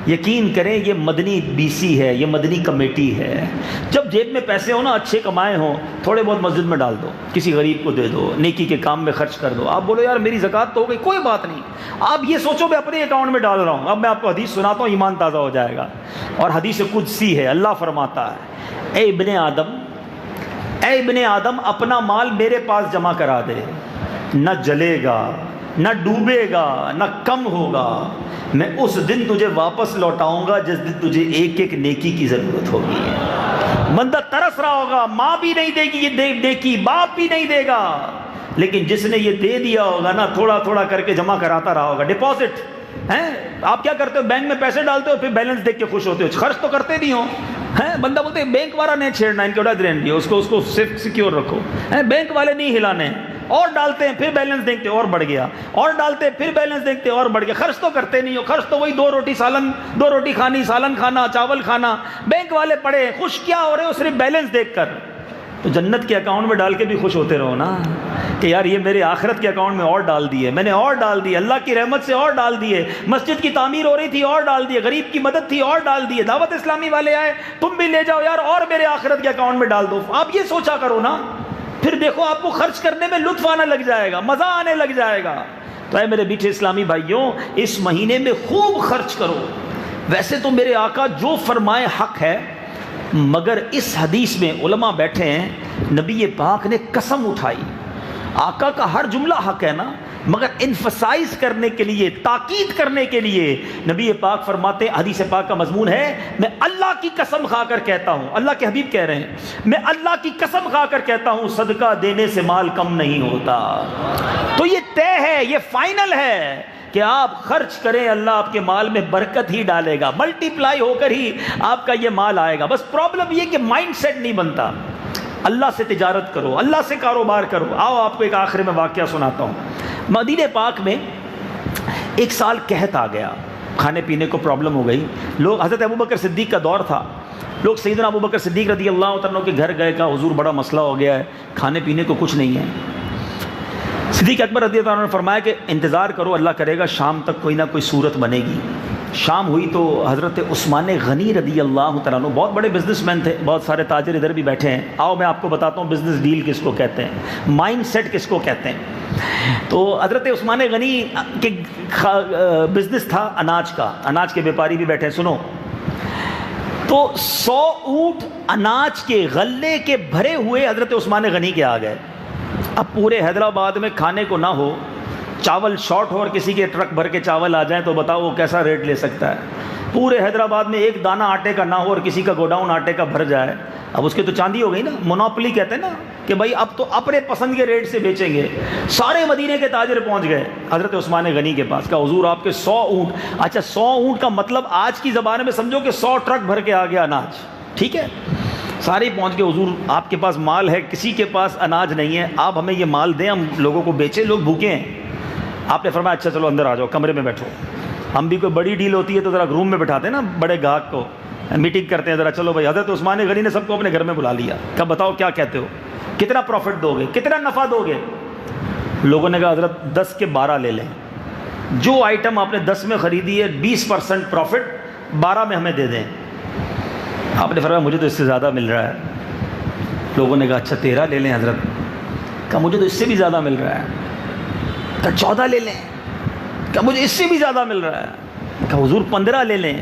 یقین کریں یہ مدنی بی سی ہے، یہ مدنی کمیٹی ہے۔ جب جیب میں پیسے ہو نا، اچھے کمائے ہوں، تھوڑے بہت مسجد میں ڈال دو، کسی غریب کو دے دو، نیکی کے کام میں خرچ کر دو۔ آپ بولو یار میری زکوٰۃ تو ہو گئی، کوئی بات نہیں، آپ یہ سوچو میں اپنے اکاؤنٹ میں ڈال رہا ہوں۔ اب میں آپ کو حدیث سناتا ہوں، ایمان تازہ ہو جائے گا۔ اور حدیث قدسی ہے، اللہ فرماتا ہے اے ابن آدم اپنا مال میرے پاس جمع کرا دے، نہ جلے گا، نہ ڈوبے گا، نہ کم ہوگا۔ میں اس دن تجھے واپس لوٹاؤں گا جس دن تجھے ایک ایک نیکی کی ضرورت ہوگی۔ بندہ ترس رہا ہوگا، ماں بھی نہیں دے گی یہ نیکی، باپ بھی نہیں دے گا، لیکن جس نے یہ دے دیا ہوگا نا، تھوڑا تھوڑا کر کے جمع کراتا رہا ہوگا۔ ڈپازٹ ہیں، آپ کیا کرتے ہو؟ بینک میں پیسے ڈالتے ہو، پھر بیلنس دیکھ کے خوش ہوتے ہو، خرچ تو کرتے نہیں ہو۔ بندہ بولتے ہیں بینک والا نہیں چھیڑنا، ان کے اڑا دیں، اس کو صرف سیکیور رکھو، بینک والے نہیں ہلانے۔ اور ڈالتے ہیں، پھر بیلنس دیکھتے اور بڑھ گیا، اور ڈالتے پھر بیلنس دیکھتے اور بڑھ گیا۔ خرچ تو کرتے نہیں ہو، خرچ تو وہی دو روٹی کھانی، سالن کھانا، چاول کھانا۔ بینک والے پڑے خوش کیا ہو رہے ہو؟ صرف بیلنس دیکھ کر۔ تو جنت کے اکاؤنٹ میں ڈال کے بھی خوش ہوتے رہو نا، کہ یار یہ میرے آخرت کے اکاؤنٹ میں اور ڈال دیے، میں نے اور ڈال دیے، اللہ کی رحمت سے اور ڈال دیے، مسجد کی تعمیر ہو رہی تھی اور ڈال دیے، غریب کی مدد تھی اور ڈال دیے، دعوت اسلامی والے آئے تم بھی لے جاؤ یار اور میرے آخرت کے اکاؤنٹ میں ڈال دو۔ آپ یہ سوچا کرو نا، پھر دیکھو آپ کو خرچ کرنے میں لطف آنے لگ جائے گا، مزہ آنے لگ جائے گا۔ تو اے میرے میٹھے اسلامی بھائیوں، اس مہینے میں خوب خرچ کرو۔ ویسے تو میرے آقا جو فرمائے حق ہے، مگر اس حدیث میں علماء بیٹھے ہیں، نبی پاک نے قسم اٹھائی۔ آقا کا ہر جملہ حق ہے نا، مگر انفسائز کرنے کے لیے، تاکید کرنے کے لیے نبی پاک فرماتے، حدیث پاک کا مضمون ہے، میں اللہ کی قسم کھا کر کہتا ہوں، اللہ کے حبیب کہہ رہے ہیں، میں اللہ کی قسم کھا کر کہتا ہوں، صدقہ دینے سے مال کم نہیں ہوتا۔ تو یہ طے ہے، یہ فائنل ہے کہ آپ خرچ کریں، اللہ آپ کے مال میں برکت ہی ڈالے گا، ملٹی پلائی ہو کر ہی آپ کا یہ مال آئے گا۔ بس پرابلم یہ کہ مائنڈ سیٹ نہیں بنتا۔ اللہ سے تجارت کرو، اللہ سے کاروبار کرو۔ آؤ آپ کو ایک آخر میں واقعہ سناتا ہوں۔ مدینہ پاک میں ایک سال قحط آ گیا، کھانے پینے کو پرابلم ہو گئی۔ لوگ، حضرت ابوبکر صدیق کا دور تھا، لوگ سیدنا ابوبکر صدیق رضی اللہ عنہ کے گھر گئے، کہا حضور بڑا مسئلہ ہو گیا ہے، کھانے پینے کو کچھ نہیں ہے۔ صدیق اکبر رضی اللہ عنہ نے فرمایا کہ انتظار کرو، اللہ کرے گا شام تک کوئی نہ کوئی صورت بنے گی۔ شام ہوئی تو حضرت عثمان غنی رضی اللہ تعالیٰ عنہ بہت بڑے بزنس مین تھے، بہت سارے تاجر ادھر بھی بیٹھے ہیں، آؤ میں آپ کو بتاتا ہوں بزنس ڈیل کس کو کہتے ہیں، مائنڈ سیٹ کس کو کہتے ہیں۔ تو حضرت عثمان غنی کے بزنس تھا اناج کا، اناج کے بیپاری بھی بیٹھے ہیں، سنو۔ تو 100 اونٹ اناج کے غلے کے بھرے ہوئے حضرت عثمان غنی کے آ گئے۔ اب پورے حیدرآباد میں کھانے کو نہ ہو، چاول شارٹ ہو اور کسی کے ٹرک بھر کے چاول آ جائیں تو بتاؤ وہ کیسا ریٹ لے سکتا ہے۔ پورے حیدرآباد میں ایک دانہ آٹے کا نہ ہو اور کسی کا گوڈاؤن آٹے کا بھر جائے، اب اس کی تو چاندی ہو گئی نا، مونوپلی کہتے ہیں نا کہ بھائی اب تو اپنے پسند کے ریٹ سے بیچیں گے۔ سارے مدینے کے تاجر پہنچ گئے حضرت عثمان غنی کے پاس، کہا حضور آپ کے 100 اونٹ، اچھا 100 اونٹ کا مطلب آج کی زبان میں سمجھو کہ 100 ٹرک بھر کے آ گیا اناج، ٹھیک ہے، سارے پہنچ گئے، حضور آپ کے پاس مال ہے، کسی کے پاس اناج نہیں ہے، آپ ہمیں یہ مال دیں، ہم لوگوں کو بیچیں، لوگ بھوکے ہیں۔ آپ نے فرمایا اچھا چلو اندر آ جاؤ، کمرے میں بیٹھو۔ ہم بھی کوئی بڑی ڈیل ہوتی ہے تو ذرا روم میں بٹھاتے ہیں نا بڑے گاہک کو، میٹنگ کرتے ہیں، ذرا چلو بھائی۔ حضرت عثمان غنی نے سب کو اپنے گھر میں بلا لیا، کہا بتاؤ کیا کہتے ہو، کتنا پروفٹ دو گے، کتنا نفع دو گے؟ لوگوں نے کہا حضرت 10 کے 12 لے لیں، جو آئٹم آپ نے 10 میں خریدی ہے 20% پروفٹ 12 میں ہمیں دے دیں۔ آپ نے فرمایا مجھے تو اس سے زیادہ مل رہا ہے۔ لوگوں نے کہا اچھا 13 لے لیں حضرت، کہا مجھے تو اس سے بھی زیادہ مل رہا ہے۔ کہا 14 لے لیں، کہا مجھے اس سے بھی زیادہ مل رہا ہے۔ کہا حضور 15 لے لیں،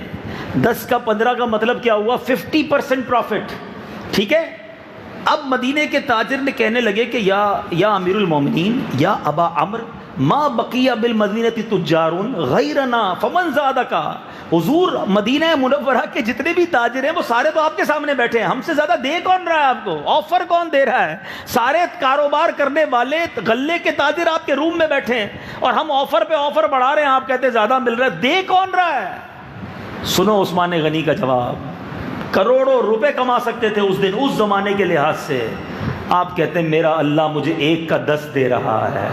10 کا 15 کا مطلب کیا ہوا، 50% پروفٹ، ٹھیک ہے۔ اب مدینے کے تاجر نے کہنے لگے کہ یا امیر المومنین یا ابا عمر ما بقی بالمدینۃ تجار غیرنا فمن زادک، حضور مدینہ منورہ کے جتنے بھی تاجر ہیں وہ سارے تو آپ کے سامنے بیٹھے ہیں، ہم سے زیادہ دے کون رہا ہے آپ کو، آفر کون دے رہا ہے؟ سارے کاروبار کرنے والے غلے کے تاجر آپ کے روم میں بیٹھے ہیں اور ہم آفر پہ آفر بڑھا رہے ہیں، آپ کہتے ہیں زیادہ مل رہا ہے، دے کون رہا ہے؟ سنو عثمان غنی کا جواب، کروڑوں روپے کما سکتے تھے اس دن اس زمانے کے لحاظ سے، آپ کہتے ہیں میرا اللہ مجھے 1 کا 10 دے رہا ہے،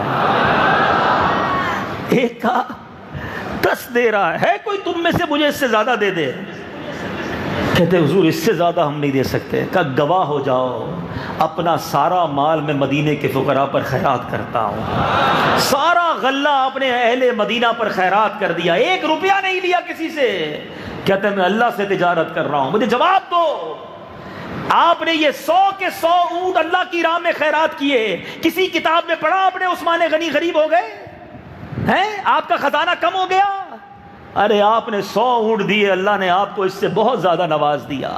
1 کا 10 دے رہا ہے، کوئی تم میں سے مجھے اس سے زیادہ دے دے؟ کہتے حضور اس سے زیادہ ہم نہیں دے سکتے۔ کہا گواہ ہو جاؤ، اپنا سارا مال میں مدینے کے فقراء پر خیرات کرتا ہوں، سارا غلہ اپنے اہل مدینہ پر خیرات کر دیا، 1 روپیہ نہیں لیا کسی سے۔ کہتے ہیں میں اللہ سے تجارت کر رہا ہوں، مجھے جواب دو، آپ نے یہ 100 کے 100 اونٹ اللہ کی راہ میں خیرات کیے، کسی کتاب میں پڑھا آپ نے عثمان غنی غریب ہو گئے ہیں، آپ کا خزانہ کم ہو گیا؟ ارے آپ نے 100 اونٹ دیے، اللہ نے آپ کو اس سے بہت زیادہ نواز دیا۔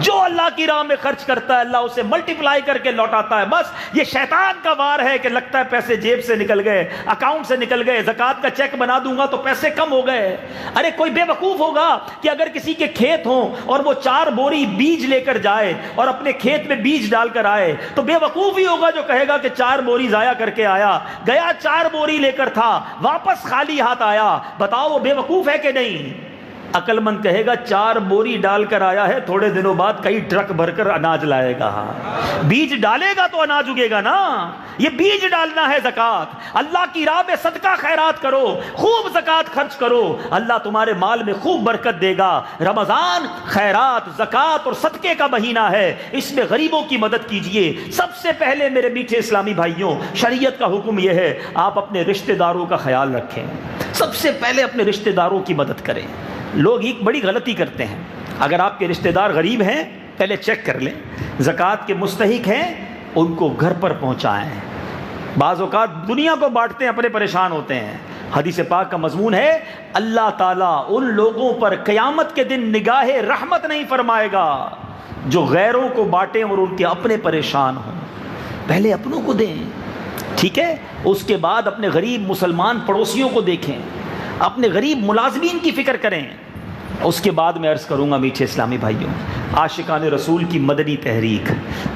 جو اللہ کی راہ میں خرچ کرتا ہے اللہ اسے ملٹیپلائی کر کے لوٹاتا ہے۔ بس یہ شیطان کا وار ہے کہ لگتا ہے پیسے جیب سے نکل گئے، اکاؤنٹ سے نکل گئے، زکوٰۃ کا چیک بنا دوں گا تو پیسے کم ہو گئے۔ ارے کوئی بے وقوف ہوگا کہ اگر کسی کے کھیت ہوں اور وہ 4 بوری بیج لے کر جائے اور اپنے کھیت میں بیج ڈال کر آئے تو بے وقوف ہی ہوگا جو کہے گا کہ 4 بوری ضائع کر کے آیا، گیا 4 بوری لے کر تھا، واپس خالی ہاتھ آیا۔ بتاؤ وہ بے وقوف ہے کہ نہیں؟ عقل مند کہے گا 4 بوری ڈال کر آیا ہے، تھوڑے دنوں بعد کئی ٹرک بھر کر اناج لائے گا، بیج ڈالے گا تو اناج اگے گا نا، یہ بیج ڈالنا ہے زکوٰۃ۔ اللہ کی راہ میں صدقہ خیرات کرو، خوب زکوٰۃ خرچ کرو، اللہ تمہارے مال میں خوب برکت دے گا۔ رمضان خیرات، زکوٰۃ اور صدقے کا مہینہ ہے، اس میں غریبوں کی مدد کیجئے۔ سب سے پہلے میرے میٹھے اسلامی بھائیوں، شریعت کا حکم یہ ہے آپ اپنے رشتہ داروں کا خیال رکھیں، سب سے پہلے اپنے رشتہ داروں کی مدد کریں۔ لوگ ایک بڑی غلطی کرتے ہیں، اگر آپ کے رشتہ دار غریب ہیں پہلے چیک کر لیں، زکوٰۃ کے مستحق ہیں ان کو گھر پر پہنچائیں۔ بعض اوقات دنیا کو بانٹتے ہیں، اپنے پریشان ہوتے ہیں۔ حدیث پاک کا مضمون ہے اللہ تعالیٰ ان لوگوں پر قیامت کے دن نگاہ رحمت نہیں فرمائے گا جو غیروں کو بانٹیں اور ان کے اپنے پریشان ہوں۔ پہلے اپنوں کو دیں، ٹھیک ہے، اس کے بعد اپنے غریب مسلمان پڑوسیوں کو دیکھیں، اپنے غریب ملازمین کی فکر کریں۔ اس کے بعد میں عرض کروں گا میٹھے اسلامی بھائیوں، عاشقان رسول کی مدنی تحریک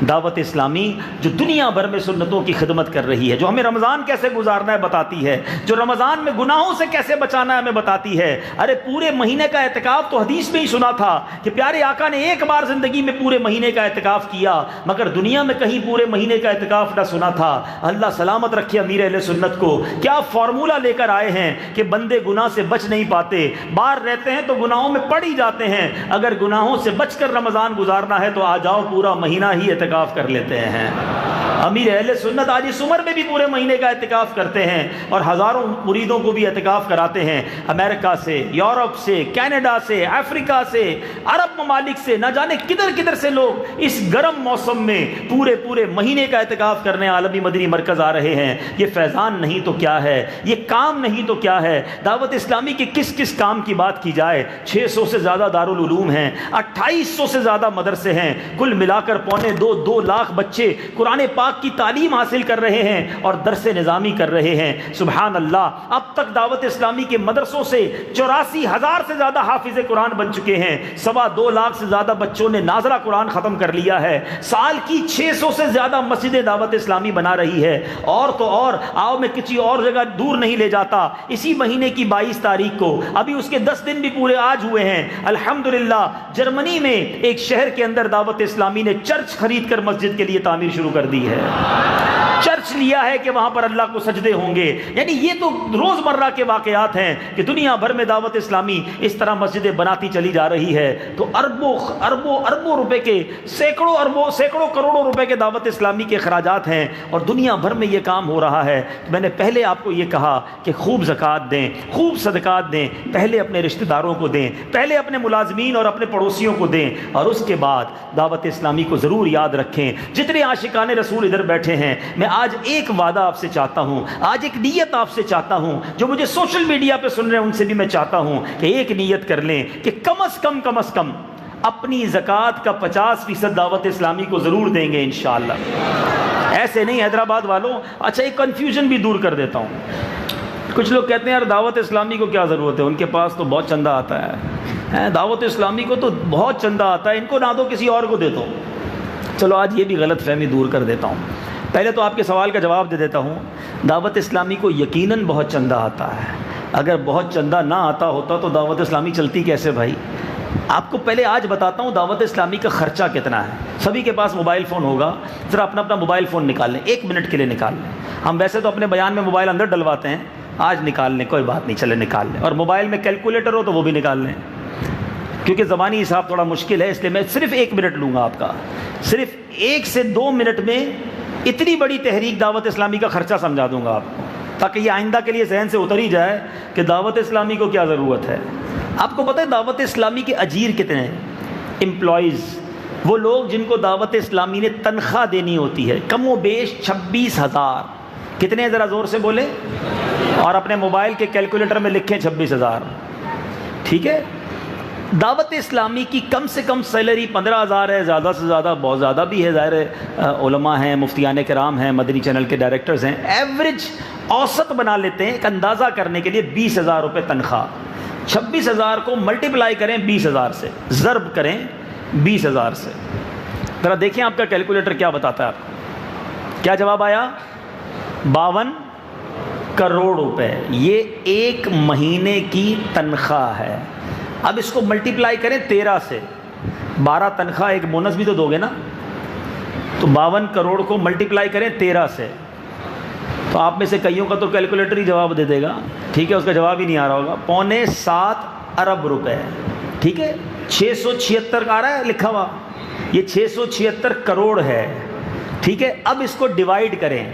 دعوت اسلامی جو دنیا بھر میں سنتوں کی خدمت کر رہی ہے، جو ہمیں رمضان کیسے گزارنا ہے بتاتی ہے، جو رمضان میں گناہوں سے کیسے بچانا ہے ہمیں بتاتی ہے۔ ارے پورے مہینے کا اعتکاف تو حدیث میں ہی سنا تھا کہ پیارے آقا نے 1 بار زندگی میں پورے مہینے کا اعتکاف کیا، مگر دنیا میں کہیں پورے مہینے کا اعتکاف نہ سنا تھا۔ اللہ سلامت رکھے امیر اہل سنت کو، کیا فارمولہ لے کر آئے ہیں کہ بندے گناہ سے بچ نہیں پاتے، باہر رہتے ہیں تو گناہوں میں پڑ ہی جاتے ہیں، اگر گناہوں سے بچ کر رمضان گزارنا ہے تو آ جاؤ پورا مہینہ ہی اعتکاف کر لیتے ہیں۔ امیر اہل سنت آج اس عمر میں بھی پورے مہینے کا اعتکاف کرتے ہیں اور ہزاروں مریدوں کو بھی اعتکاف کراتے ہیں، امریکہ سے، یورپ سے، کینیڈا سے، افریقہ سے، عرب ممالک سے، نہ جانے کدھر کدھر سے لوگ اس گرم موسم میں پورے مہینے کا اعتکاف کرنے عالمی مدنی مرکز آ رہے ہیں۔ یہ فیضان نہیں تو کیا ہے، یہ کام نہیں تو کیا ہے۔ دعوت اسلامی کے کس کام کی بات کی جائے، 600 سے زیادہ دارالعلوم ہیں، 2800 سے زیادہ مدرسے ہیں، کل ملا کر 2.25 لاکھ بچے قرآن پاک پاک کی تعلیم حاصل کر رہے ہیں اور درس نظامی کر رہے ہیں۔ سبحان اللہ، اب تک دعوت اسلامی کے مدرسوں سے 84,000 سے زیادہ حافظ قرآن بن چکے ہیں، 2.25 لاکھ سے زیادہ بچوں نے ناظرہ قرآن ختم کر لیا ہے، سال کی 600 سے زیادہ مسجدیں دعوت اسلامی بنا رہی ہے۔ اور تو اور آؤ میں کسی اور جگہ دور نہیں لے جاتا، اسی مہینے کی 22 تاریخ کو، ابھی اس کے 10 دن بھی پورے آج ہوئے ہیں، الحمدللہ جرمنی میں ایک شہر کے اندر دعوت اسلامی نے چرچ خرید کر مسجد کے لیے تعمیر شروع کر دی ہے، چرچ لیا ہے کہ وہاں پر اللہ کو سجدے ہوں گے۔ یعنی یہ تو روزمرہ کے واقعات ہیں کہ دنیا بھر میں دعوت اسلامی اس طرح مسجدیں بناتی چلی جا رہی ہے، تو اربوں روپے کے سینکڑوں کروڑوں روپے کے دعوت اسلامی کے اخراجات ہیں، اور دنیا بھر میں یہ کام ہو رہا ہے۔ میں نے پہلے آپ کو یہ کہا کہ خوب زکوٰۃ دیں، خوب صدقات دیں، پہلے اپنے رشتہ داروں کو دیں، پہلے اپنے ملازمین اور اپنے پڑوسیوں کو دیں، اور اس کے بعد دعوت اسلامی کو ضرور یاد رکھیں۔ جتنے عاشقان رسول ادھر بیٹھے ہیں، میں آج ایک وعدہ آپ سے چاہتا ہوں، آج ایک نیت آپ سے چاہتا ہوں، جو مجھے سوشل میڈیا پہ سن رہے ہیں ان سے بھی میں چاہتا ہوں کہ ایک نیت کر لیں کہ کم از کم اپنی زکوٰۃ کا 50% دعوت اسلامی کو ضرور دیں گے انشاءاللہ۔ ایسے نہیں حیدرآباد والوں۔ اچھا ایک کنفیوژن بھی دور کر دیتا ہوں، کچھ لوگ کہتے ہیں یار دعوت اسلامی کو کیا ضرورت ہے، ان کے پاس تو بہت چندہ آتا ہے، دعوت اسلامی کو تو بہت چندہ آتا ہے، ان کو نہ دو کسی اور کو دے دو۔ چلو آج یہ بھی غلط فہمی دور کر دیتا ہوں۔ پہلے تو آپ کے سوال کا جواب دے دیتا ہوں، دعوت اسلامی کو یقیناً بہت چندہ آتا ہے، اگر بہت چندہ نہ آتا ہوتا تو دعوت اسلامی چلتی کیسے بھائی؟ آپ کو پہلے آج بتاتا ہوں دعوت اسلامی کا خرچہ کتنا ہے۔ سبھی کے پاس موبائل فون ہوگا، ذرا اپنا موبائل فون نکال لیں، 1 منٹ کے لیے نکال لیں۔ ہم ویسے تو اپنے بیان میں موبائل اندر ڈلواتے ہیں، آج نکال لیں، کوئی بات نہیں، چلے نکال لیں، اور موبائل میں کیلکولیٹر ہو تو وہ بھی نکال لیں، کیونکہ زبانی حساب تھوڑا مشکل ہے، اس لیے میں صرف 1 منٹ لوں گا آپ کا، صرف 1 سے 2 منٹ میں اتنی بڑی تحریک دعوت اسلامی کا خرچہ سمجھا دوں گا آپ کو، تاکہ یہ آئندہ کے لیے ذہن سے اتر ہی جائے کہ دعوت اسلامی کو کیا ضرورت ہے۔ آپ کو پتہ ہے دعوت اسلامی کے اجیر کتنے ہیں؟ امپلائیز، وہ لوگ جن کو دعوت اسلامی نے تنخواہ دینی ہوتی ہے، کم و بیش 26,000۔ کتنے ہیں ذرا زور سے بولیں، اور اپنے موبائل کے کیلکولیٹر میں لکھیں 26,000، ٹھیک ہے؟ دعوت اسلامی کی کم سے کم سیلری 15,000 ہے، زیادہ سے زیادہ بہت زیادہ بھی ہے، ظاہر ہے علماء ہیں، مفتیان کرام ہیں، مدنی چینل کے ڈائریکٹرز ہیں، ایوریج اوسط بنا لیتے ہیں ایک اندازہ کرنے کے لیے 20,000 روپے تنخواہ۔ 26,000 کو ملٹیپلائی کریں 20,000 سے، ضرب کریں 20,000 سے، ذرا دیکھیں آپ کا کیلکولیٹر کیا بتاتا ہے آپ کو، کیا جواب آیا؟ 52 کروڑ روپے، یہ ایک مہینے کی تنخواہ ہے۔ اب اس کو ملٹیپلائی کریں 13 سے، 12 تنخواہ، ایک بونس بھی تو دو گے نا، تو 52 کروڑ کو ملٹیپلائی کریں 13 سے، تو آپ میں سے کئیوں کا تو کیلکولیٹر ہی جواب دے دے گا، ٹھیک ہے، اس کا جواب ہی نہیں آ رہا ہوگا، 6.25 ارب روپے، ٹھیک ہے، 676 آ رہا ہے لکھا ہوا، یہ 676 کروڑ ہے، ٹھیک ہے۔ اب اس کو ڈیوائیڈ کریں،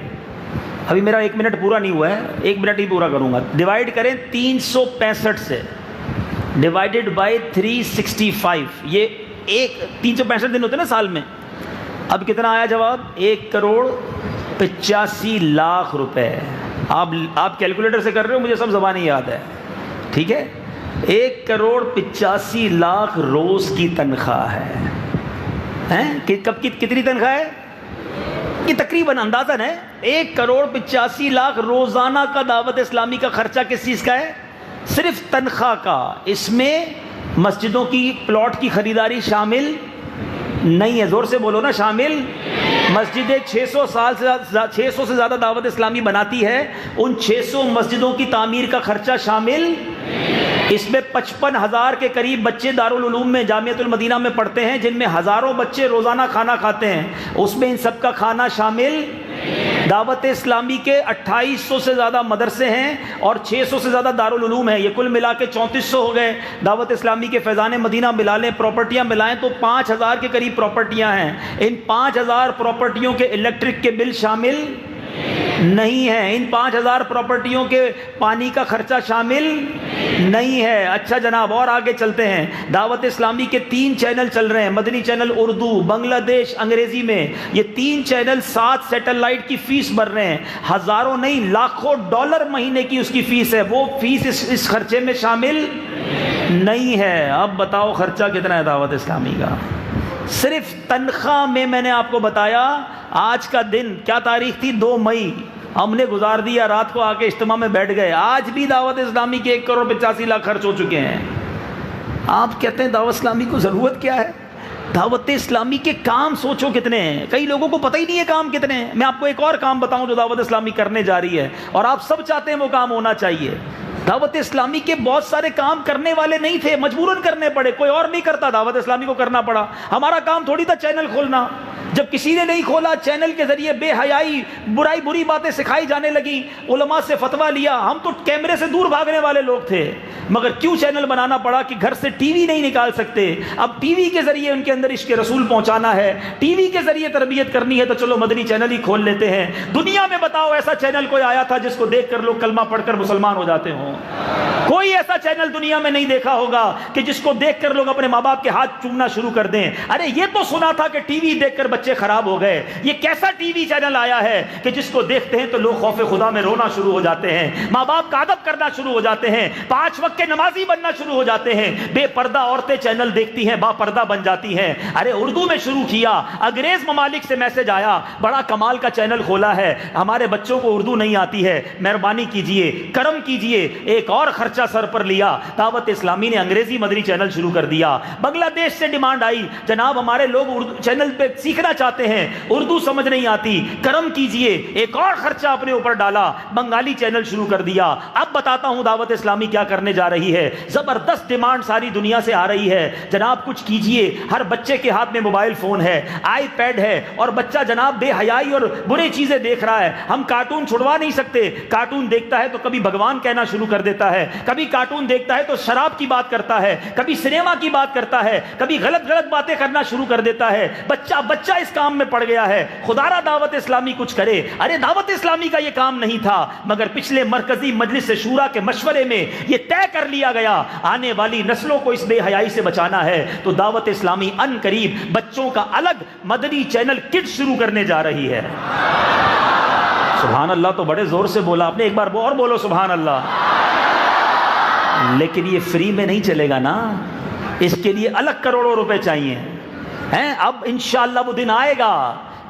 ابھی میرا 1 منٹ پورا نہیں ہوا ہے، 1 منٹ ہی پورا کروں گا، ڈیوائیڈ کریں 365 سے، ڈیوائیڈڈ بائی 365، یہ 365 دن ہوتے ہیں نا سال میں، اب کتنا آیا جواب؟ 1,85,00,000 روپے۔ آپ کیلکولیٹر سے کر رہے ہو، مجھے سب زبانی یاد ہے، ٹھیک ہے، 1,85,00,000 روز کی تنخواہ ہے۔ کتنی تنخواہ ہے؟ یہ تقریباً اندازاً ہے 1,85,00,000 روزانہ کا دعوت اسلامی کا خرچہ کس چیز کا ہے؟ صرف تنخواہ کا۔ اس میں مسجدوں کی پلاٹ کی خریداری شامل نہیں ہے، زور سے بولو نا، شامل۔ مسجدیں 600 سے زیادہ دعوت اسلامی بناتی ہے، ان 600 مسجدوں کی تعمیر کا خرچہ شامل، اس میں 55,000 کے قریب بچے دارالعلوم میں جامعۃ المدینہ میں پڑھتے ہیں، جن میں ہزاروں بچے روزانہ کھانا کھاتے ہیں، اس میں ان سب کا کھانا شامل۔ دعوت اسلامی کے 2800 سے زیادہ مدرسے ہیں اور 600 سے زیادہ دارالعلوم ہیں، یہ کل ملا کے 3400 ہو گئے۔ دعوت اسلامی کے فیضان مدینہ ملا لیں، پراپرٹیاں ملائیں تو 5,000 کے قریب پراپرٹیاں ہیں، ان 5,000 پراپرٹیوں کے الیکٹرک کے بل شامل نہیں ہے، ان 5,000 پراپرٹیوں کے پانی کا خرچہ شامل نہیں ہے۔ اچھا جناب، اور آگے چلتے ہیں۔ دعوت اسلامی کے 3 چینل چل رہے ہیں، مدنی چینل اردو، بنگلہ دیش، انگریزی میں، یہ 3 چینل 7 سیٹلائٹ کی فیس بھر رہے ہیں، ہزاروں نہیں لاکھوں ڈالر مہینے کی اس کی فیس ہے، وہ فیس اس خرچے میں شامل نہیں ہے۔ اب بتاؤ خرچہ کتنا ہے دعوت اسلامی کا؟ صرف تنخواہ میں نے آپ کو بتایا آج کا دن کیا تاریخ تھی 2 مئی، ہم نے گزار دیا، رات کو آ کے اجتماع میں بیٹھ گئے، آج بھی دعوت اسلامی کے 1,85,00,000 خرچ ہو چکے ہیں۔ آپ کہتے ہیں دعوت اسلامی کو ضرورت کیا ہے؟ دعوت اسلامی کے کام سوچو کتنے ہیں، کئی لوگوں کو پتہ ہی نہیں ہے کام کتنے ہیں۔ میں آپ کو ایک اور کام بتاؤں جو دعوت اسلامی کرنے جا رہی ہے اور آپ سب چاہتے ہیں وہ کام ہونا چاہیے۔ دعوت اسلامی کے بہت سارے کام کرنے والے نہیں تھے، مجبوراً کرنے پڑے، کوئی اور نہیں کرتا، دعوت اسلامی کو کرنا پڑا۔ ہمارا کام تھوڑی تھا چینل کھولنا، جب کسی نے نہیں کھولا، چینل کے ذریعے بے حیائی بری باتیں سکھائی جانے لگی، علماء سے فتویٰ لیا، ہم تو کیمرے سے دور بھاگنے والے لوگ تھے، مگر کیوں چینل بنانا پڑا کہ گھر سے ٹی وی نہیں نکال سکتے، اب ٹی وی کے ذریعے ان کے اندر عشق رسول پہنچانا ہے، ٹی وی کے ذریعے تربیت کرنی ہے، تو چلو مدنی چینل ہی کھول لیتے ہیں۔ دنیا میں بتاؤ ایسا چینل کوئی آیا تھا جس کو دیکھ کر لوگ کلمہ پڑھ کر مسلمان ہو جاتے ہوں؟ کوئی ایسا چینل دنیا میں نہیں دیکھا ہوگا کہ جس کو دیکھ کر لوگ اپنے ماں باپ کے ہاتھ چومنا شروع کر دیں۔ ارے یہ تو سنا تھا کہ ٹی وی دیکھ کر بچے خراب ہو گئے، یہ کیسا ٹی وی چینل آیا ہے کہ جس کو دیکھتے ہیں تو لوگ خوف خدا میں رونا شروع ہو جاتے ہیں، ماں باپ کا ادب کرنا شروع ہو جاتے ہیں، 5 وقت کے نمازی بننا شروع ہو جاتے ہیں، بے پردہ عورتیں چینل دیکھتی ہیں، با پردہ بن جاتی ہیں۔ ارے اردو میں شروع کیا، انگریز ممالک سے میسج آیا، بڑا کمال کا چینل کھولا ہے، ہمارے بچوں کو اردو نہیں آتی ہے، مہربانی کیجئے، کرم کیجئے۔ ایک اور خرچہ سر پر لیا، دعوت اسلامی نے انگریزی مدنی چینل شروع کر دیا۔ بنگلہ دیش سے ڈیمانڈ آئی، جناب ہمارے لوگ اردو چینل پہ سیکھنا چاہتے ہیں، اردو سمجھ نہیں آتی، کرم کیجئے۔ ایک اور خرچہ اپنے اوپر ڈالا، بنگالی چینل شروع کر دیا۔ اب بتاتا ہوں دعوت اسلامی کیا کرنے جا رہی ہے، زبردست ڈیمانڈ ساری دنیا سے آ رہی ہے، جناب کچھ کیجئے۔ ہر بچے کے ہاتھ میں موبائل فون ہے، آئی پیڈ ہے، اور بچہ جناب بے حیائی اور برے چیزیں دیکھ رہا ہے۔ ہم کارٹون چھڑوا نہیں سکتے، کارٹون دیکھتا ہے تو کبھی بھگوان کہنا شروع کر دیتا ہے، کبھی کارٹون دیکھتا ہے تو شراب کی بات کرتا ہے، کبھی سنیما کی بات کرتا ہے، کبھی غلط باتیں کرنا شروع کر دیتا ہے۔ بچہ اس کام میں پڑ گیا ہے، خدا را دعوت اسلامی کچھ کرے۔ ارے دعوت اسلامی کا یہ کام نہیں تھا، مگر پچھلے مرکزی مجلس شورا کے مشورے میں یہ طے کر لیا گیا آنے والی نسلوں کو اس بے حیائی سے بچانا ہے، تو دعوت اسلامی ان قریب بچوں کا الگ مدنی چینل کٹ شروع کرنے جا رہی ہے۔ سبحان اللہ تو بڑے زور سے بولا آپ نے، ایک بار اور بولو سبحان اللہ۔ لیکن یہ فری میں نہیں چلے گا نا، اس کے لیے الگ کروڑوں روپے چاہیے ہیں۔ اب انشاءاللہ وہ دن آئے گا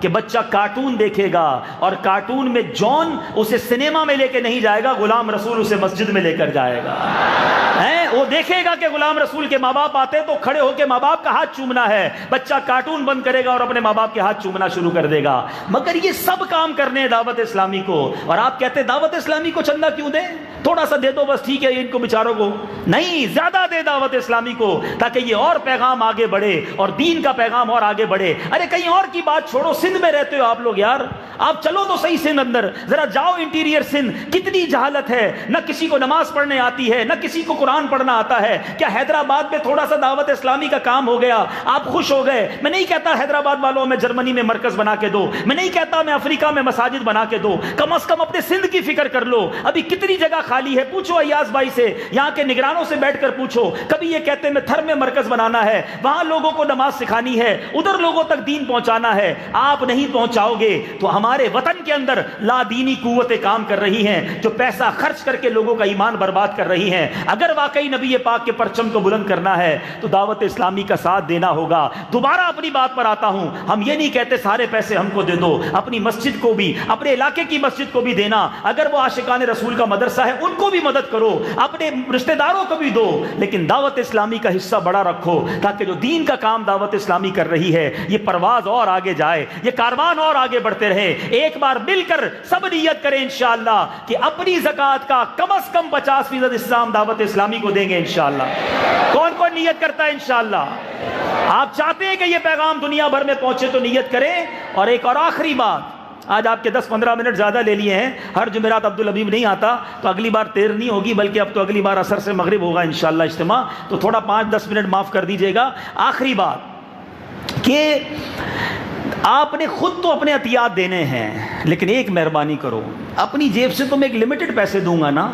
کہ بچہ کارٹون دیکھے گا، اور کارٹون میں جون اسے سنیما میں لے کے نہیں جائے گا، غلام رسول اسے مسجد میں لے کر جائے گا۔ وہ دیکھے گا کہ غلام رسول کے ماں باپ آتے تو کھڑے ہو کے ماں باپ کا ہاتھ چومنا ہے، بچہ کارٹون بند کرے گا اور اپنے ماں باپ کے ہاتھ چومنا شروع کر دے گا۔ مگر یہ سب کام کرنے ہیں دعوت اسلامی کو، اور آپ کہتے ہیں دعوت اسلامی کو چندہ کیوں دیں، تھوڑا سا دے دو بس، ٹھیک ہے ان کو بیچاروں کو، نہیں زیادہ دے دعوت اسلامی کو، تاکہ یہ اور پیغام آگے بڑھے اور دین کا پیغام اور آگے بڑھے۔ ارے کہیں اور کی بات چھوڑو، سندھ میں رہتے ہو آپ لوگ یار، آپ چلو تو صحیح سندھ اندر، ذرا جاؤ انٹیریئر سندھ، کتنی جہالت ہے، نہ کسی کو نماز پڑھنے آتی ہے، نہ کسی کو قرآن پڑھنا آتا ہے۔ کیا حیدرآباد میں تھوڑا سا دعوت اسلامی کا کام ہو گیا آپ خوش ہو گئے؟ میں نہیں کہتا حیدرآباد والوں میں جرمنی میں مرکز بنا کے دو، میں نہیں کہتا میں افریقہ میں مساجد بنا کے دو، کم از کم اپنے سندھ کی فکر کر لو، ابھی کتنی جگہ خالی ہے، پوچھو ایاز بھائی سے، یہاں کے نگرانوں سے بیٹھ کر پوچھو، کبھی یہ کہتے ہیں میں تھر میں مرکز بنانا ہے، وہاں لوگوں کو نماز سکھانی ہے، ادھر لوگوں تک دین پہنچانا ہے، آپ نہیں پہنچاؤ گے تو ہمارے وطن کے اندر لا دینی قوتیں کام کر رہی ہیں جو پیسہ خرچ کر کے لوگوں کا ایمان برباد کر رہی ہیں۔ اگر واقعی نبی پاک کے پرچم کو بلند کرنا ہے تو دعوت اسلامی کا ساتھ دینا ہوگا۔ دوبارہ اپنی بات پر آتا ہوں، ہم یہ نہیں کہتے سارے پیسے ہم کو دے دو، اپنی مسجد کو بھی، اپنے علاقے کی مسجد کو بھی دینا، اگر وہ عاشقان رسول کا مدرسہ ہے ان کو بھی مدد کرو، اپنے رشتہ داروں کو بھی دو، لیکن دعوت اسلامی کا حصہ بڑا رکھو، تاکہ جو دین کا کام دعوت اسلامی کر رہی ہے یہ پرواز اور آگے جائے، یہ کاروان اور آگے بڑھتے رہے۔ ایک بار مل کر سب نیت کریں انشاءاللہ کہ اپنی زکوٰۃ کا کم از کم 50% اسلام دعوت اسلامی کو دیں گے انشاءاللہ۔ کون کون نیت کرتا ہے انشاءاللہ؟ آپ چاہتے ہیں کہ یہ پیغام دنیا بھر میں پہنچے تو نیت کریں۔ اور ایک اور آخری بات، آج آپ کے 10-15 منٹ زیادہ لے لیے ہیں، ہر جمعرات عبدالحبیب نہیں آتا تو اگلی بار دیر نہیں ہوگی، بلکہ اب تو اگلی بار عصر سے مغرب ہوگا انشاءاللہ اجتماع، تو تھوڑا 5-10 منٹ معاف کر دیجئے گا۔ آخری بات کہ آپ نے خود تو اپنے عطیات دینے ہیں، لیکن ایک مہربانی کرو، اپنی جیب سے تو میں ایک لمیٹڈ پیسے دوں گا نا،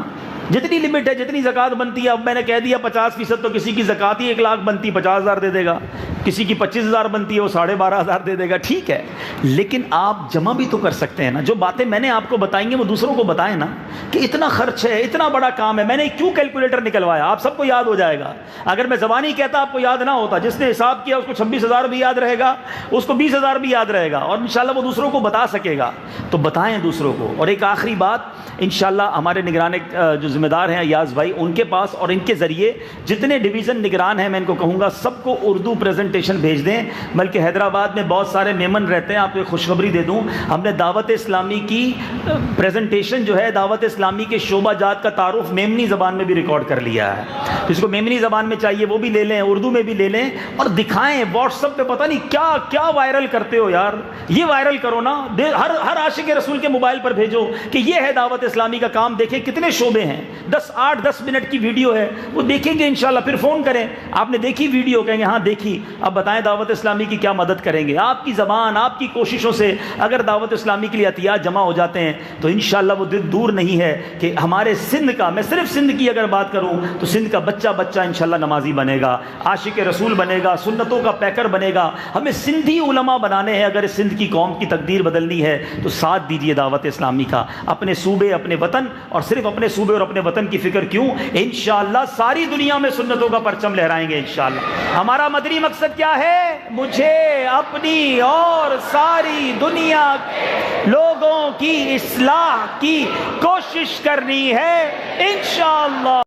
جتنی لمٹ ہے، جتنی زکوٰۃ بنتی ہے، اب میں نے کہہ دیا 50% تو کسی کی زکوٰۃ ہی 1 لاکھ بنتی 50,000 دے دے گا، کسی کی 25,000 بنتی ہے وہ 12,500 دے دے گا، ٹھیک ہے، لیکن آپ جمع بھی تو کر سکتے ہیں نا. جو باتیں میں نے آپ کو بتائیں گے وہ دوسروں کو بتائیں نا، کہ اتنا خرچ ہے، اتنا بڑا کام ہے، میں نے کیوں کیلکولیٹر نکلوایا. آپ سب کو یاد ہو جائے گا. اگر میں زبانی کہتا آپ کو یاد نہ ہوتا، جس نے حساب کیا اس کو 26,000 بھی یاد رہے گا، اس کو 20,000 بھی یاد رہے گا، اور انشاءاللہ وہ دوسروں کو بتا سکے گا. تو بتائیں دوسروں کو. اور ایک آخری بات، انشاءاللہ ہمارے نگران جو ذمہ دار ہیں ایاز بھائی، ان کے پاس اور ان کے ذریعے جتنے ڈویژن نگران ہیں میں ان کو کہوں گا سب کو اردو پریزنٹیشن بھیج دیں. بلکہ حیدرآباد میں بہت سارے میمن رہتے ہیں، آپ کو ایک خوشخبری دے دوں، ہم نے دعوت اسلامی کی پریزنٹیشن جو ہے، دعوت اسلامی کے شعبہ جات کا تعارف میمنی زبان میں بھی ریکارڈ کر لیا ہے. جس کو میمنی زبان میں چاہیے وہ بھی لے لیں، اردو میں بھی لے لیں، اور دکھائیں. واٹس ایپ پہ پتہ نہیں کیا کیا وائرل کرتے ہو یار، یہ وائرل کرو نا، ہر عاشق رسول کے موبائل پر بھیجو کہ یہ ہے دعوت اسلامی کا کام. دیکھیں کتنے شعبے ہیں، 8-10 منٹ کی ویڈیو ہے، وہ دیکھیں گے انشاءاللہ. پھر فون کریں، آپ نے دیکھی ویڈیو؟ کہیں گے ہاں دیکھی. اب بتائیں دعوت اسلامی کی کیا مدد کریں گے. آپ کی زبان، آپ کی کوششوں سے اگر دعوت اسلامی کے لیے عطیات جمع ہو جاتے ہیں تو انشاءاللہ وہ دن دور نہیں ہے کہ ہمارے سندھ کا، میں صرف سندھ کی اگر بات کروں تو سندھ کا بچہ انشاءاللہ نمازی بنے گا، عاشق رسول بنے گا، سنتوں کا پیکر بنے گا. ہمیں سندھی علماء بنانے ہیں. اگر سندھ کی قوم کی تقدیر بدلنی ہے تو ساتھ دیجیے دعوت اسلامی کا. اپنے صوبے، اپنے وطن، اور صرف اپنے صوبے اور اپنے وطن کی فکر کیوں، انشاءاللہ ساری دنیا میں سنتوں کا پرچم لہرائیں گے انشاءاللہ. ہمارا مدنی مقصد کیا ہے؟ مجھے اپنی اور ساری دنیا لوگوں کی اصلاح کی کوشش کرنی ہے انشاءاللہ.